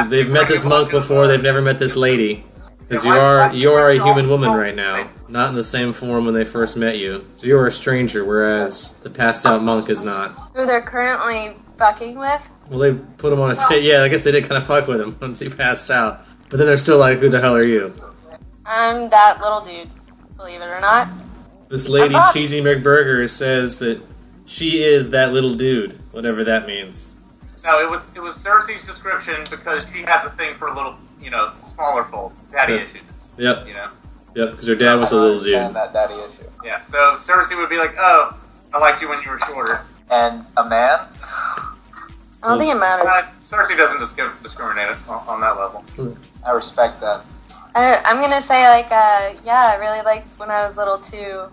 They've met this monk before, they've never met this lady. Because you are a human woman right now. Not in the same form when they first met you. So you're a stranger, whereas the passed out monk is not. Who they're currently fucking with? Well, they put him on a shit. Yeah, I guess they did kind of fuck with him once he passed out. But then they're still like, who the hell are you? I'm that little dude, believe it or not. This lady, Cheesy McBurger, says that she is that little dude, whatever that means. No, it was Cersei's description because she has a thing for little, smaller folk, daddy Yep. issues. Yep, You know. yep, because her dad was a little dude. That daddy issue. Yeah. So Cersei would be like, oh, I liked you when you were shorter. And a man? I don't think it matters. Cersei doesn't discriminate on that level. I respect that. I'm gonna say, like, yeah, I really liked when I was little too.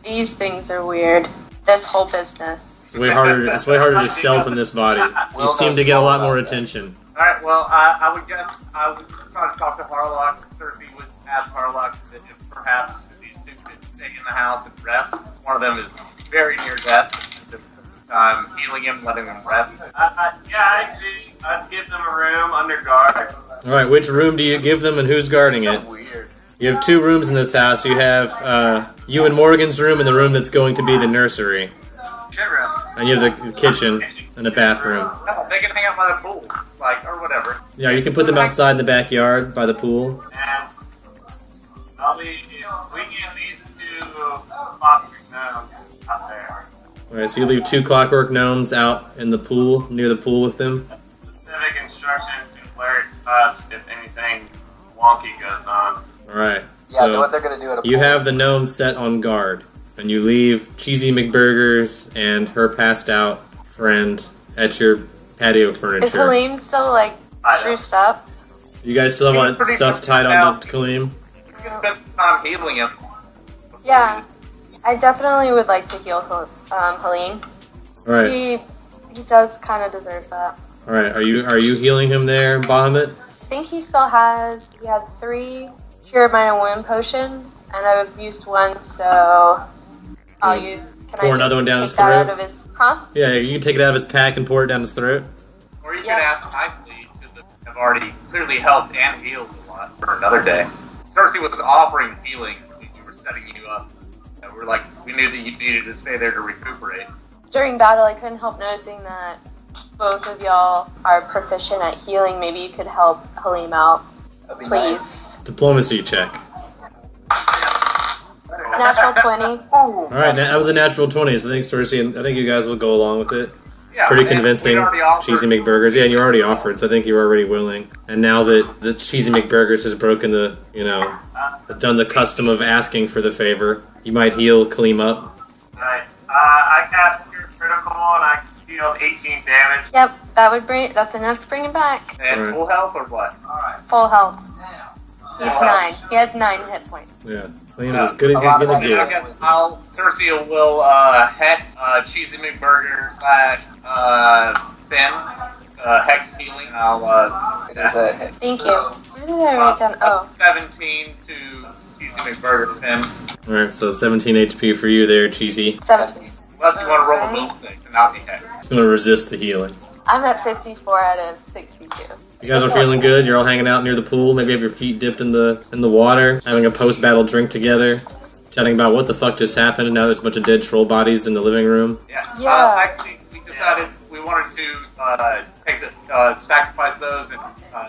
These things are weird. This whole business. It's way harder to stealth in this body. You seem to get a lot more attention. Alright, well, I would guess I would try to talk to Harlock. Cersei would ask Harlock that if perhaps these two could stay in the house and rest. One of them is very near death. Healing him, letting him rest. Yeah, I agree. I'd give them a room under guard. Alright, which room do you give them and who's guarding it? Weird. You have 2 rooms in this house. You have you and Morgan's room and the room that's going to be the nursery. Shit room. And you have the kitchen and a bathroom. No, they can hang out by the pool, like, or whatever. Yeah, you can put them outside in the backyard by the pool. And we can these 2 clockwork gnomes out there. Alright, so you leave 2 clockwork gnomes out in the pool, near the pool with them. Specific instructions to alert us if anything wonky goes on. Alright, Yeah, know so what they're gonna do at a you pool. have the gnomes set on guard. And you leave Cheesy McBurgers and her passed out friend at your patio Is furniture. Halim still, like, spruced up? You guys still want Pretty stuff tied on to Kaleem? You can spend some time healing him. Yeah. I definitely would like to heal Halim. Alright, He does kind of deserve that. alright. Are you healing him there, Bahamut? I think he had 3 cure minor wound potions, and I've used 1, so I'll use. Can Pour I another one down take his that throat? out of his? Huh? Yeah, you can take it out of his pack and pour it down his throat. Or you Yeah. could ask nicely to have already clearly helped and healed a lot for another day. Cersei was offering healing when we were setting you up. And we were like, we knew that you needed to stay there to recuperate. During battle, I couldn't help noticing that both of y'all are proficient at healing. Maybe you could help Halim out, That'd be please. nice. Diplomacy check. Natural 20. Alright, that was a natural 20, so I think Cersei and I think you guys will go along with it. Yeah, Pretty and convincing. we'd already offered- Cheesy McBurgers. Yeah, you already offered, so I think you were already willing. And now that the Cheesy McBurgers has broken done the custom of asking for the favor, you might heal Kaleem up. Right. I cast Cure Critical and I deal 18 damage. Yep, that's enough to bring him back. And Alright. full health or what? Full health. He's 9. He has 9 hit points. Yeah, Kaleem's as good as he's gonna And I get. guess Cersei will hex Cheesy McBurger / Finn hex healing. It is a hit. Thank you. Where did I write down? Oh. 17 to Cheesy McBurger Finn. Alright, so 17 HP for you there, Cheesy. 17. Unless you want to roll a will thing to not be hexed. You want to resist the healing. I'm at 54 out of 62. You guys are feeling good. You're all hanging out near the pool. Maybe have your feet dipped in the water, having a post-battle drink together, chatting about what the fuck just happened. And now there's a bunch of dead troll bodies in the living room. Yeah. Actually, we decided we wanted to sacrifice those and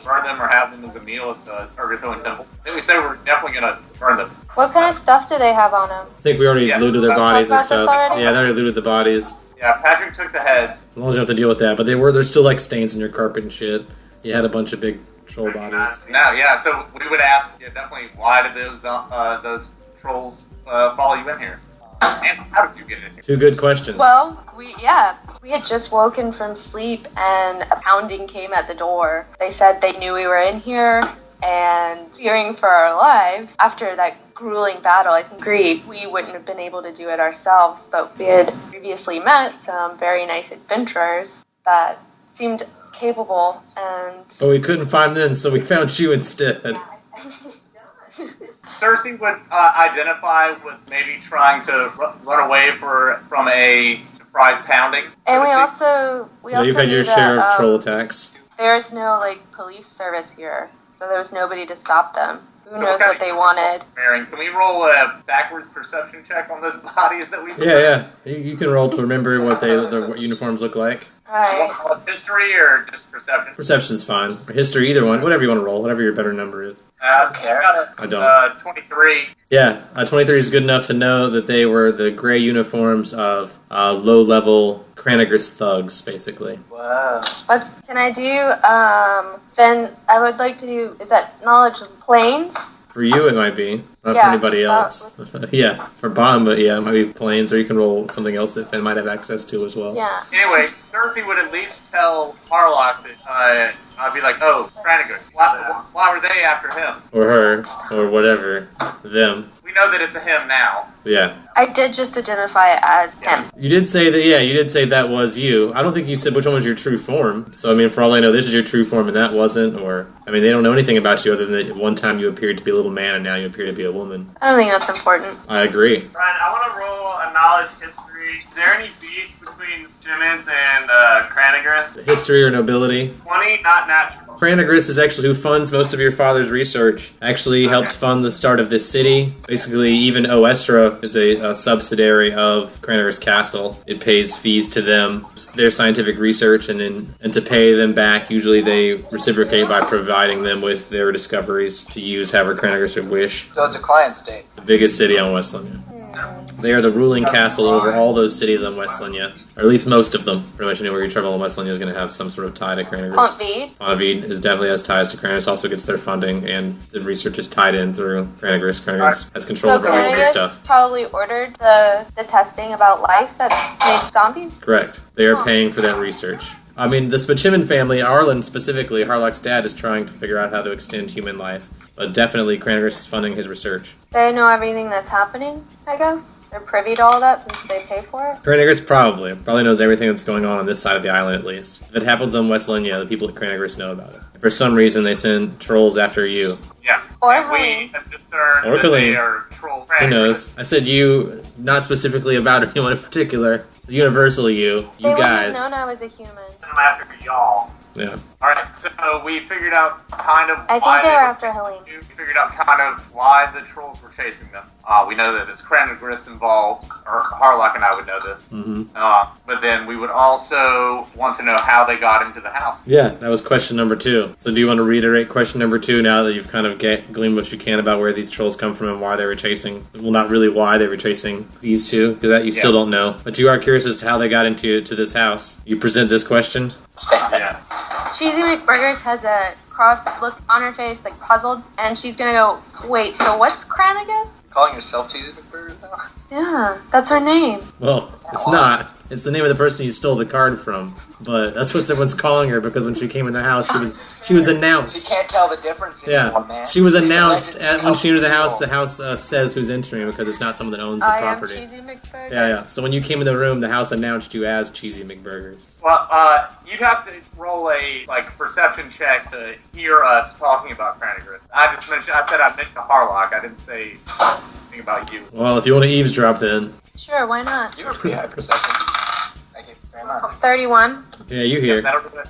burn them or have them as a meal at the Urgathoan Temple. Then we said we're definitely going to burn them. What kind of stuff do they have on him? I think we already Yeah. looted their bodies and Talked about stuff. this already? Yeah, they already looted the bodies. Yeah, Patrick took the heads. As long as you don't have to deal with that. But there's still like stains in your carpet and shit. You had a bunch of big troll bodies. Now, yeah, so we would ask, definitely, why did those trolls follow you in here? And how did you get in here? 2 good questions. Well, we had just woken from sleep and a pounding came at the door. They said they knew we were in here and fearing for our lives. After that grueling battle, I think we wouldn't have been able to do it ourselves, but we had previously met some very nice adventurers that seemed capable and But we couldn't find them, so we found you instead. Cersei would identify with maybe trying to run away from a surprise pounding. and we So to speak. also Yeah, you've had knew your that, share of troll attacks. there's no police service here, so there was nobody to stop them. Who So knows what what they wanted? Aaron, can we roll a backwards perception check on those bodies that we? Yeah. You can roll to remember what their uniforms look like. Alright. History or just perception? Perception's fine. Or history, either one. Whatever you want to roll. Whatever your better number is. I don't care. I don't. 23. Yeah, 23 is good enough to know that they were the gray uniforms of low-level Kranigris thugs, basically. Wow. What can I do? Then I would like to do, is that knowledge of planes? For you, it might be. Not Yeah, for anybody that else. Yeah, for Bomb, but yeah, it might be planes, or you can roll something else that Finn might have access to as well. Yeah. Anyway, Cersei would at least tell Harlock that I'd be like, oh, Cranigus. Why were they after him? Or her, or whatever. Them. We know that it's a him now. Yeah. I did just identify it as him. You did say that, yeah, you did say that was you. I don't think you said which one was your true form. So, I mean, for all I know, this is your true form and that wasn't, or... I mean, they don't know anything about you other than that one time you appeared to be a little man and now you appear to be a woman. I don't think that's important. I agree. Brian, I want to roll a knowledge history. Is there any beef between Jimmins and Cranigris? History or nobility? 20, not natural. Cranigris is actually who funds most of your father's research. Actually helped fund the start of this city. Basically, even Oestra is a subsidiary of Cranigris Castle. It pays fees to them, their scientific research, and to pay them back, usually they reciprocate by providing them with their discoveries to use however Cranigris would wish. So it's a client state. The biggest city on Westlinia. They are the ruling castle over all those cities on Westlinia. Or at least most of them. Pretty much anywhere you travel in Westlinia is going to have some sort of tie to Cranigris. Pontveed? Pontveed is definitely has ties to Cranigris, also gets their funding, and the research is tied in through Cranigris. Cranigris has control over all of this stuff. Probably ordered the testing about life that made zombies? Correct. They are paying for that research. I mean, the Spachiman family, Arlen specifically, Harlock's dad, is trying to figure out how to extend human life. But definitely Cranigris is funding his research. They know everything that's happening, I guess? They're privy to all that since they pay for it? Cranigris probably knows everything that's going on this side of the island, at least. If it happens on Westlinia, the people at Cranigris know about it. If for some reason they send trolls after you. Yeah. Or and we Helene. have discerned Or that Helene. they are troll Who knows? I said you, not specifically about anyone in particular. Universal you. You They guys. wouldn't have known I was a human. I'm after y'all. Yeah. Alright, so we figured out kind of I why think they were after Helene. We figured out kind of why the trolls were chasing them. We know that it's Cranigris involved, or Harlock and I would know this. Mm-hmm. But then we would also want to know how they got into the house. Yeah, that was question number 2. So do you want to reiterate question number 2 now that you've kind of gleaned what you can about where these trolls come from and why they were chasing? Well, not really why they were chasing these two, because that you still don't know. But you are curious as to how they got into this house. You present this question? Yeah. Cheesy McBurgers has a cross look on her face, like puzzled, and she's gonna go, wait, so what's Cranigus? Calling yourself Cheesy McBurgers now? Yeah, that's her name. Well, it's not. It's the name of the person you stole the card from. But that's what everyone's calling her, because when she came in the house, she was She announced. can't tell the difference anymore, Yeah, man. she was announced when she entered the house. Legend. The house says who's entering because it's not someone that owns the I am property. Cheesy McBurgers. Yeah. So when you came in the room, the house announced you as Cheesy McBurgers. Well, you'd have to roll a perception check to hear us talking about Cranigris. I said I meant to Harlock. I didn't say anything about you. Well, if you want to eavesdrop, then Sure, why not? You were pretty high perception. Thank you very much. 31. yeah, you hear. That'll do it.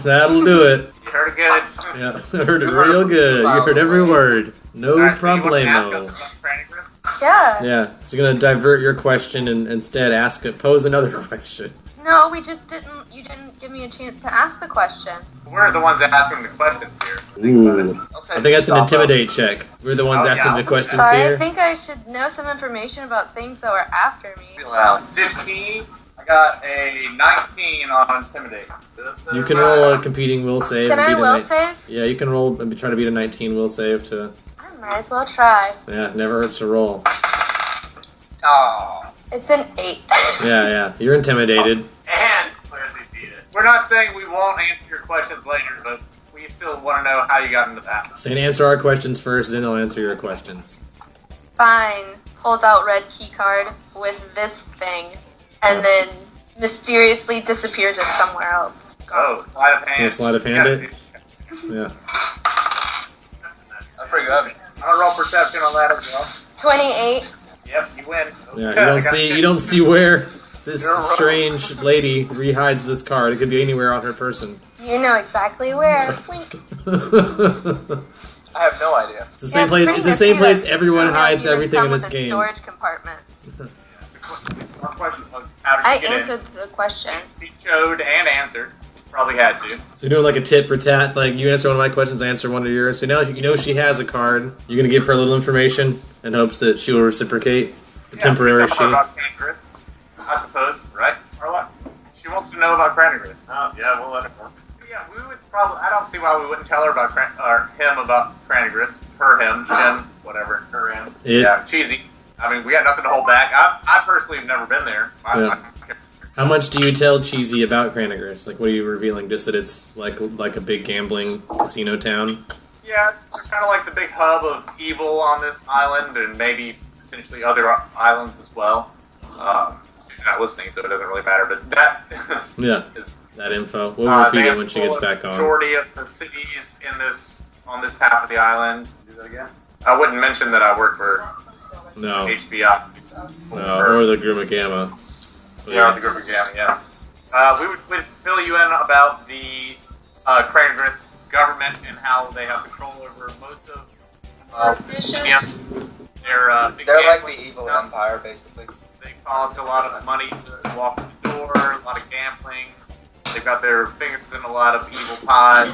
That'll do it. You heard it good. Yeah, I heard it real good. You heard every word. No Alright, so you wanna ask problemo. us about Cranigris? Yeah. Yeah, so you're gonna divert your question and instead pose another question. No, we just didn't, you didn't give me a chance to ask the question. We're the ones asking the questions here. Ooh. Okay, I think that's an stop, intimidate check. We're the ones Oh, asking yeah. the questions Sorry, I here. think I should know some information about things that were after me. 15. I got a 19 on Intimidate. You can roll a competing will save. Can and I beat will a save? Yeah, you can roll and try to beat a 19 will save to. I might as well try. Yeah, never hurts to roll. Oh. It's an 8. Yeah, you're intimidated. And Clarity beat it. We're not saying we won't answer your questions later, but we still want to know how you got into that. So you can answer our questions first, then they'll answer your questions. Fine. Pulls out red key card with this thing, and then mysteriously disappears it somewhere else. Oh, sleight of hand. Can you sleight of hand it? Yeah. That's pretty good. I'm gonna roll perception on that as well. 28. Yep, you win. Yeah, you don't see where this strange lady rehides this card. It could be anywhere on her person. You know exactly where. Wink. I have no idea. It's the same place. It's the same place everyone hides everything in this game. Storage compartment. Our question was, how did I you get answered the question. in? He showed and answered. Probably had to. So you're doing like a tit for tat. Like you answer one of my questions, I answer one of yours. So now you know she has a card. You're gonna give her a little information in hopes that she will reciprocate the temporary something she. about Cranigris, I suppose, right, Arla? She wants to know about Cranigris. Oh, yeah, we'll let it work. Yeah, we would probably. I don't see why we wouldn't tell her about him about Cranigris. Her, him, Jim, whatever they're in. It- Yeah, cheesy. I mean, we got nothing to hold back. I personally have never been there. Yeah. How much do you tell Cheesy about Cranagris? Like, what are you revealing? Just that it's like a big gambling casino town? Yeah, it's kind of like the big hub of evil on this island, and maybe potentially other islands as well. She's not listening, so it doesn't really matter. But that Yeah, is that info. We'll repeat they it when she gets back on. Majority of the cities on this half of the island. Do that again. I wouldn't mention that I work for No, HBI. no, or the Grumagama. Yeah, the group of Gamma, yeah. We'd fill you in about the Cranagris government and how they have control over most of their big They're like the gambling evil stuff. empire, basically. They cost a lot of money to walk through the door, a lot of gambling. They've got their fingers in a lot of evil pies.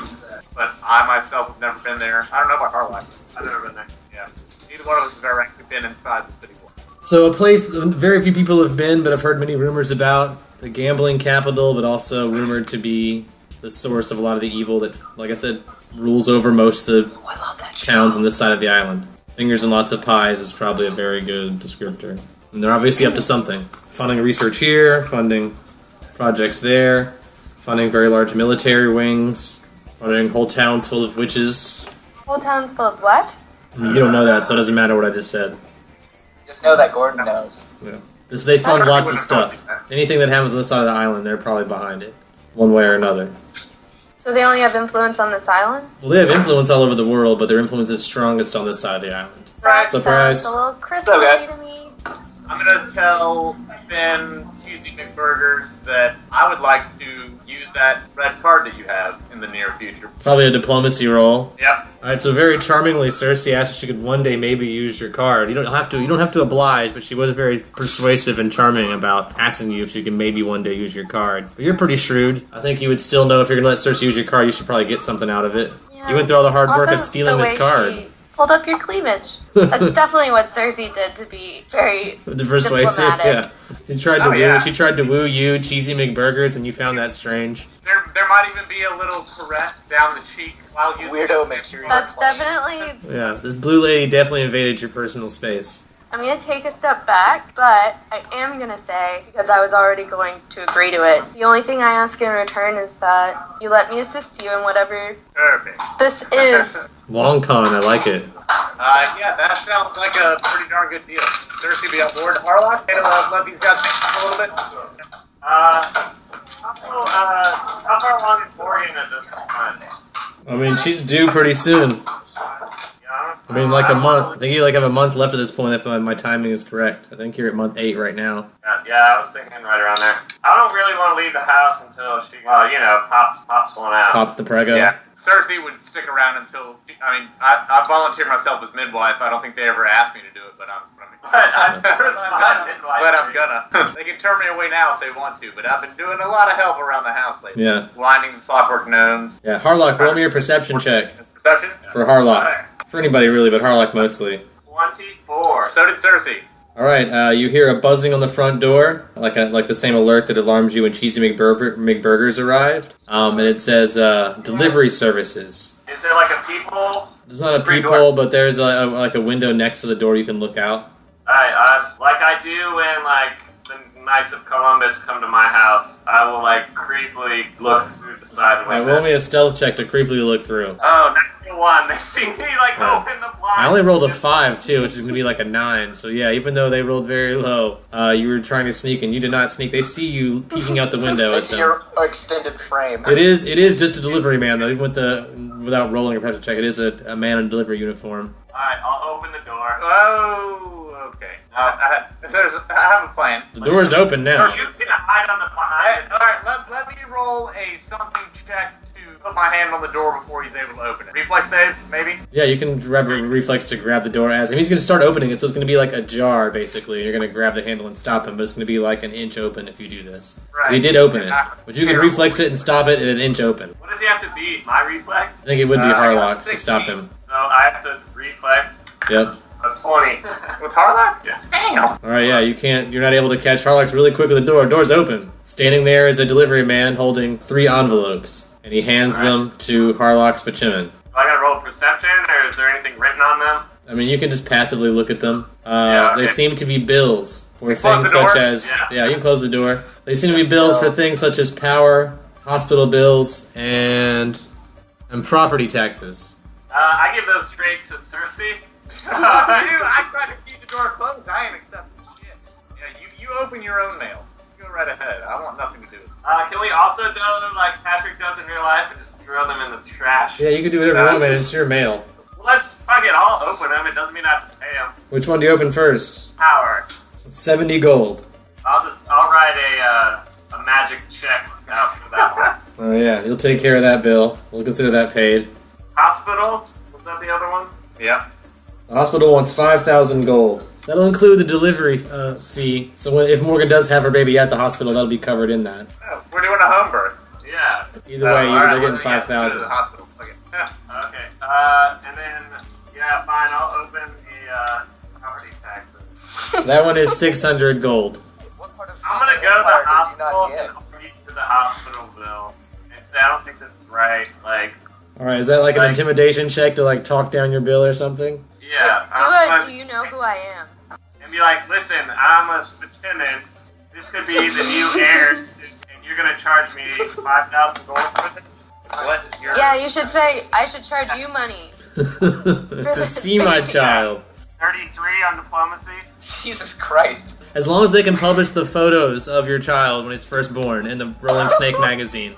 But I myself have never been there. I don't know about Harlock. I've never been there. Yeah. Neither one of us has ever actually been inside the city. So a place very few people have been, but I've heard many rumors about. The gambling capital, but also rumored to be the source of a lot of the evil that, like I said, rules over most of the towns on this side of the island. Fingers and lots of pies is probably a very good descriptor. And they're obviously up to something. Funding research here, funding projects there, funding very large military wings, funding whole towns full of witches. Whole town's full of what? You don't know that, so it doesn't matter what I just said. Just know that Gordon knows. Yeah. They fund lots of stuff. Anything that happens on this side of the island, they're probably behind it, one way or another. So they only have influence on this island? Well, they have influence all over the world, but their influence is strongest on this side of the island. That Surprise. sounds a little Hello, guys. crispy to me. I'm gonna tell Ben Cheesy McBurgers that I would like to use that red card that you have in the near future. Probably a diplomacy roll. Yep. Alright, so very charmingly, Cersei asked if she could one day maybe use your card. You don't have to oblige, but she was very persuasive and charming about asking you if she can maybe one day use your card. But you're pretty shrewd. I think you would still know if you're gonna let Cersei use your card, you should probably get something out of it. Yeah. You went through all the hard work Also, of stealing the this way card. she pulled up your cleavage. That's definitely what Cersei did to be very Persuasive, diplomatic. yeah. She tried to Oh, yeah. She tried to woo you, Cheesy McBurgers, and you found that strange. There might even be a little caress down the cheek while you Weirdo, make sure you're That's playing. definitely... Yeah, this blue lady definitely invaded your personal space. I'm going to take a step back, but I am going to say, because I was already going to agree to it, the only thing I ask in return is that you let me assist you in whatever Perfect. this is. Long con, I like it. Yeah, that sounds like a pretty darn good deal. Cersei be on board. Harlock, let these guys think a little bit. How far along is Morgan at this point? I mean, she's due pretty soon. Yeah. I mean, like a month. I think you have a month left at this point if my timing is correct. I think you're at month 8 right now. Yeah, I was thinking right around there. I don't really want to leave the house until she, pops one out. Pops the prego. Yeah, Cersei would stick around until. I volunteer myself as midwife. I don't think they ever asked me to do it, but I'm gonna. They can turn me away now if they want to, but I've been doing a lot of help around the house lately. Yeah. Blinding the clockwork gnomes. Yeah, Harlock, roll me your perception check. Perception? For Harlock. For anybody really, but Harlock mostly. 24. So did Cersei. Alright, you hear a buzzing on the front door, like the same alert that alarms you when Cheesy McBurgers arrived. And it says, delivery services. Is there like a peephole? There's not a Free peephole, door. but there's a window next to the door you can look out. Alright, like I do when the Knights of Columbus come to my house, I will creepily look through the side Alright, window. roll me a stealth check to creepily look through. Oh, natural one. They see me open the blind. I only rolled a 5 too, which is going to be like a 9. So yeah, even though they rolled very low, you were trying to sneak and you did not sneak. They see you peeking out the window They at see them. your extended frame. It is just a delivery man though, even without rolling a perception check. It is a man in a delivery uniform. Alright, I'll open the door. Oh, okay. I have a plan. The door's open now. You're just gonna hide on the behind. Alright, let me roll a something check to put my hand on the door before he's able to open it. Reflex save, maybe? Yeah, you can grab a reflex to grab the door as him. He's going to start opening it, so it's going to be like a jar, basically. You're going to grab the handle and stop him, but it's going to be like an inch open if you do this. 'Cause he did open it. But you can reflex it and stop it at an inch open. What does he have to be? My reflex? I think it would be I got Harlock to 16. stop him. So I have to reflex Yep. a 20. With Harlock? Yeah. Damn! Alright, yeah, you're not able to catch Harlock's really quick with the door. Door's open. Standing there is a delivery man holding 3 envelopes, and he hands them to Harlock Spachimin. Do I gotta roll perception, or is there anything written on them? I mean, you can just passively look at them. Yeah, okay. They seem to be bills for Close things the door? such as... Yeah. you can close the door. They seem to be bills for things such as power, hospital bills, and property taxes. I give those straight to Cersei. Dude, I tried to keep the door closed. I ain't accepting shit. Yeah, you open your own mail. Go right ahead. I want nothing to do with it. Can we also do like Patrick does in real life and just throw them in the trash? Yeah, you can do whatever you want, man. It's your mail. Well, let's fuck it. I'll open them. It doesn't mean I have to pay them. Which one do you open first? Power. It's 70 gold. I'll write a magic check out for that one. Oh, yeah. You'll take care of that bill. We'll consider that paid. Hospital? Was that the other one? Yeah. The hospital wants 5,000 gold. That'll include the delivery fee. So if Morgan does have her baby at the hospital, that'll be covered in that. Oh, we're doing a home birth. Yeah. Either way, Alright, they're getting well, 5,000. to the hospital. Okay. Okay. And then, yeah, fine. I'll open the property taxes. That one is 600 gold. What part of I'm gonna go to the Empire did you hospital not and get? I'll reach to the hospital bill and say I don't think this is right. Like, Alright, is that like an intimidation check to like talk down your bill or something? yeah. Do you know who I am? And be like, listen, I'm a lieutenant. This could be the new heir, and you're gonna charge me 5,000 gold for this. Bless your... Yeah, you should say I should charge you money. To see my child. 33 on diplomacy. Jesus Christ. As long as they can publish the photos of your child when he's first born in the Rolling Snake magazine.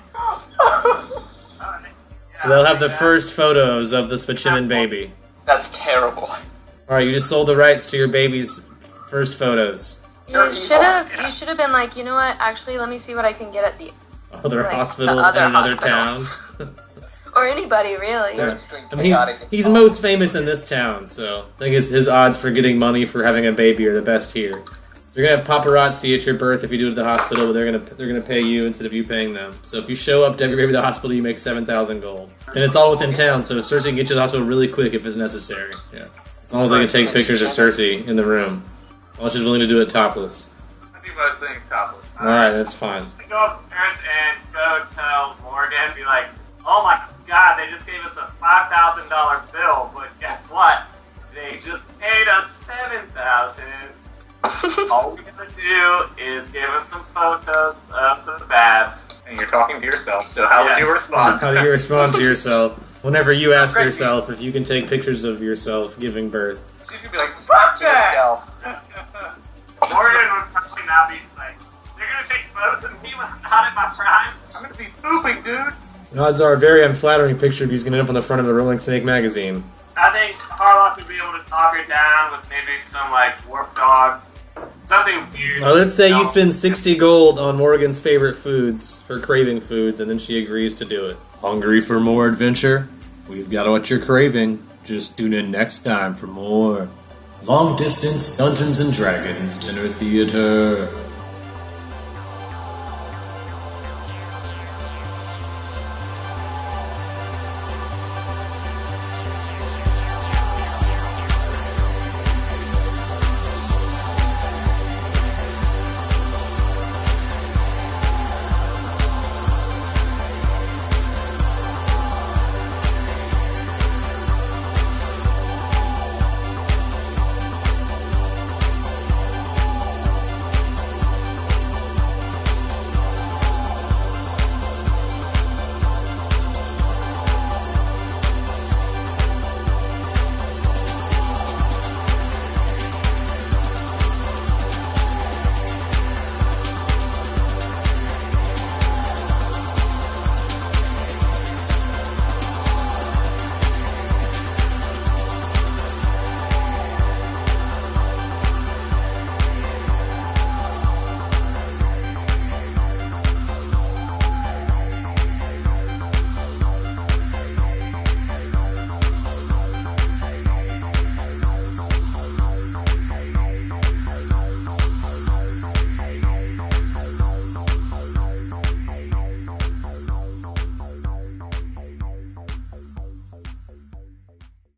So they'll have the first photos of the Spachiman baby. That's terrible. Alright, you just sold the rights to your baby's first photos. You should have been like, you know what? Actually, let me see what I can get at the Other Like, hospital the other in another hospital. town. or anybody really. Yeah. String I mean, chaotic he's and- most famous in this town, so I think his odds for getting money for having a baby are the best here. So you're gonna have paparazzi at your birth if you do it at the hospital, but they're gonna pay you instead of you paying them. So if you show up to every baby at the hospital, you make 7,000 gold, and it's all within town. So Cersei can get you to the hospital really quick if it's necessary. Yeah, as long as they can take pictures of Cersei in the room, as long as she's willing to do it topless. I do most things topless. All right, that's fine. Go upstairs and go tell Morgan, be like, oh my god, they just gave us a $5,000 bill, but guess what? They just paid us $7,000. All we gotta do is give us some photos of the babs. And you're talking to yourself, so how would you respond? How do you respond to yourself whenever you ask yourself if you can take pictures of yourself giving birth? She's gonna be like, fuck that! Yourself. Morgan would probably not be like, they're gonna take photos of me when I'm not at my prime. I'm gonna be pooping, dude! Odds are a very unflattering picture of you's going to end up on the front of the Rolling Snake magazine. I think Carlos would be able to talk her down with maybe some like warp dogs. Something weird. Well, let's say you No. spend 60 gold on Morgan's favorite foods, her craving foods, and then she agrees to do it. Hungry for more adventure? We've got what you're craving. Just tune in next time for more Long Distance Dungeons and Dragons Dinner Theater.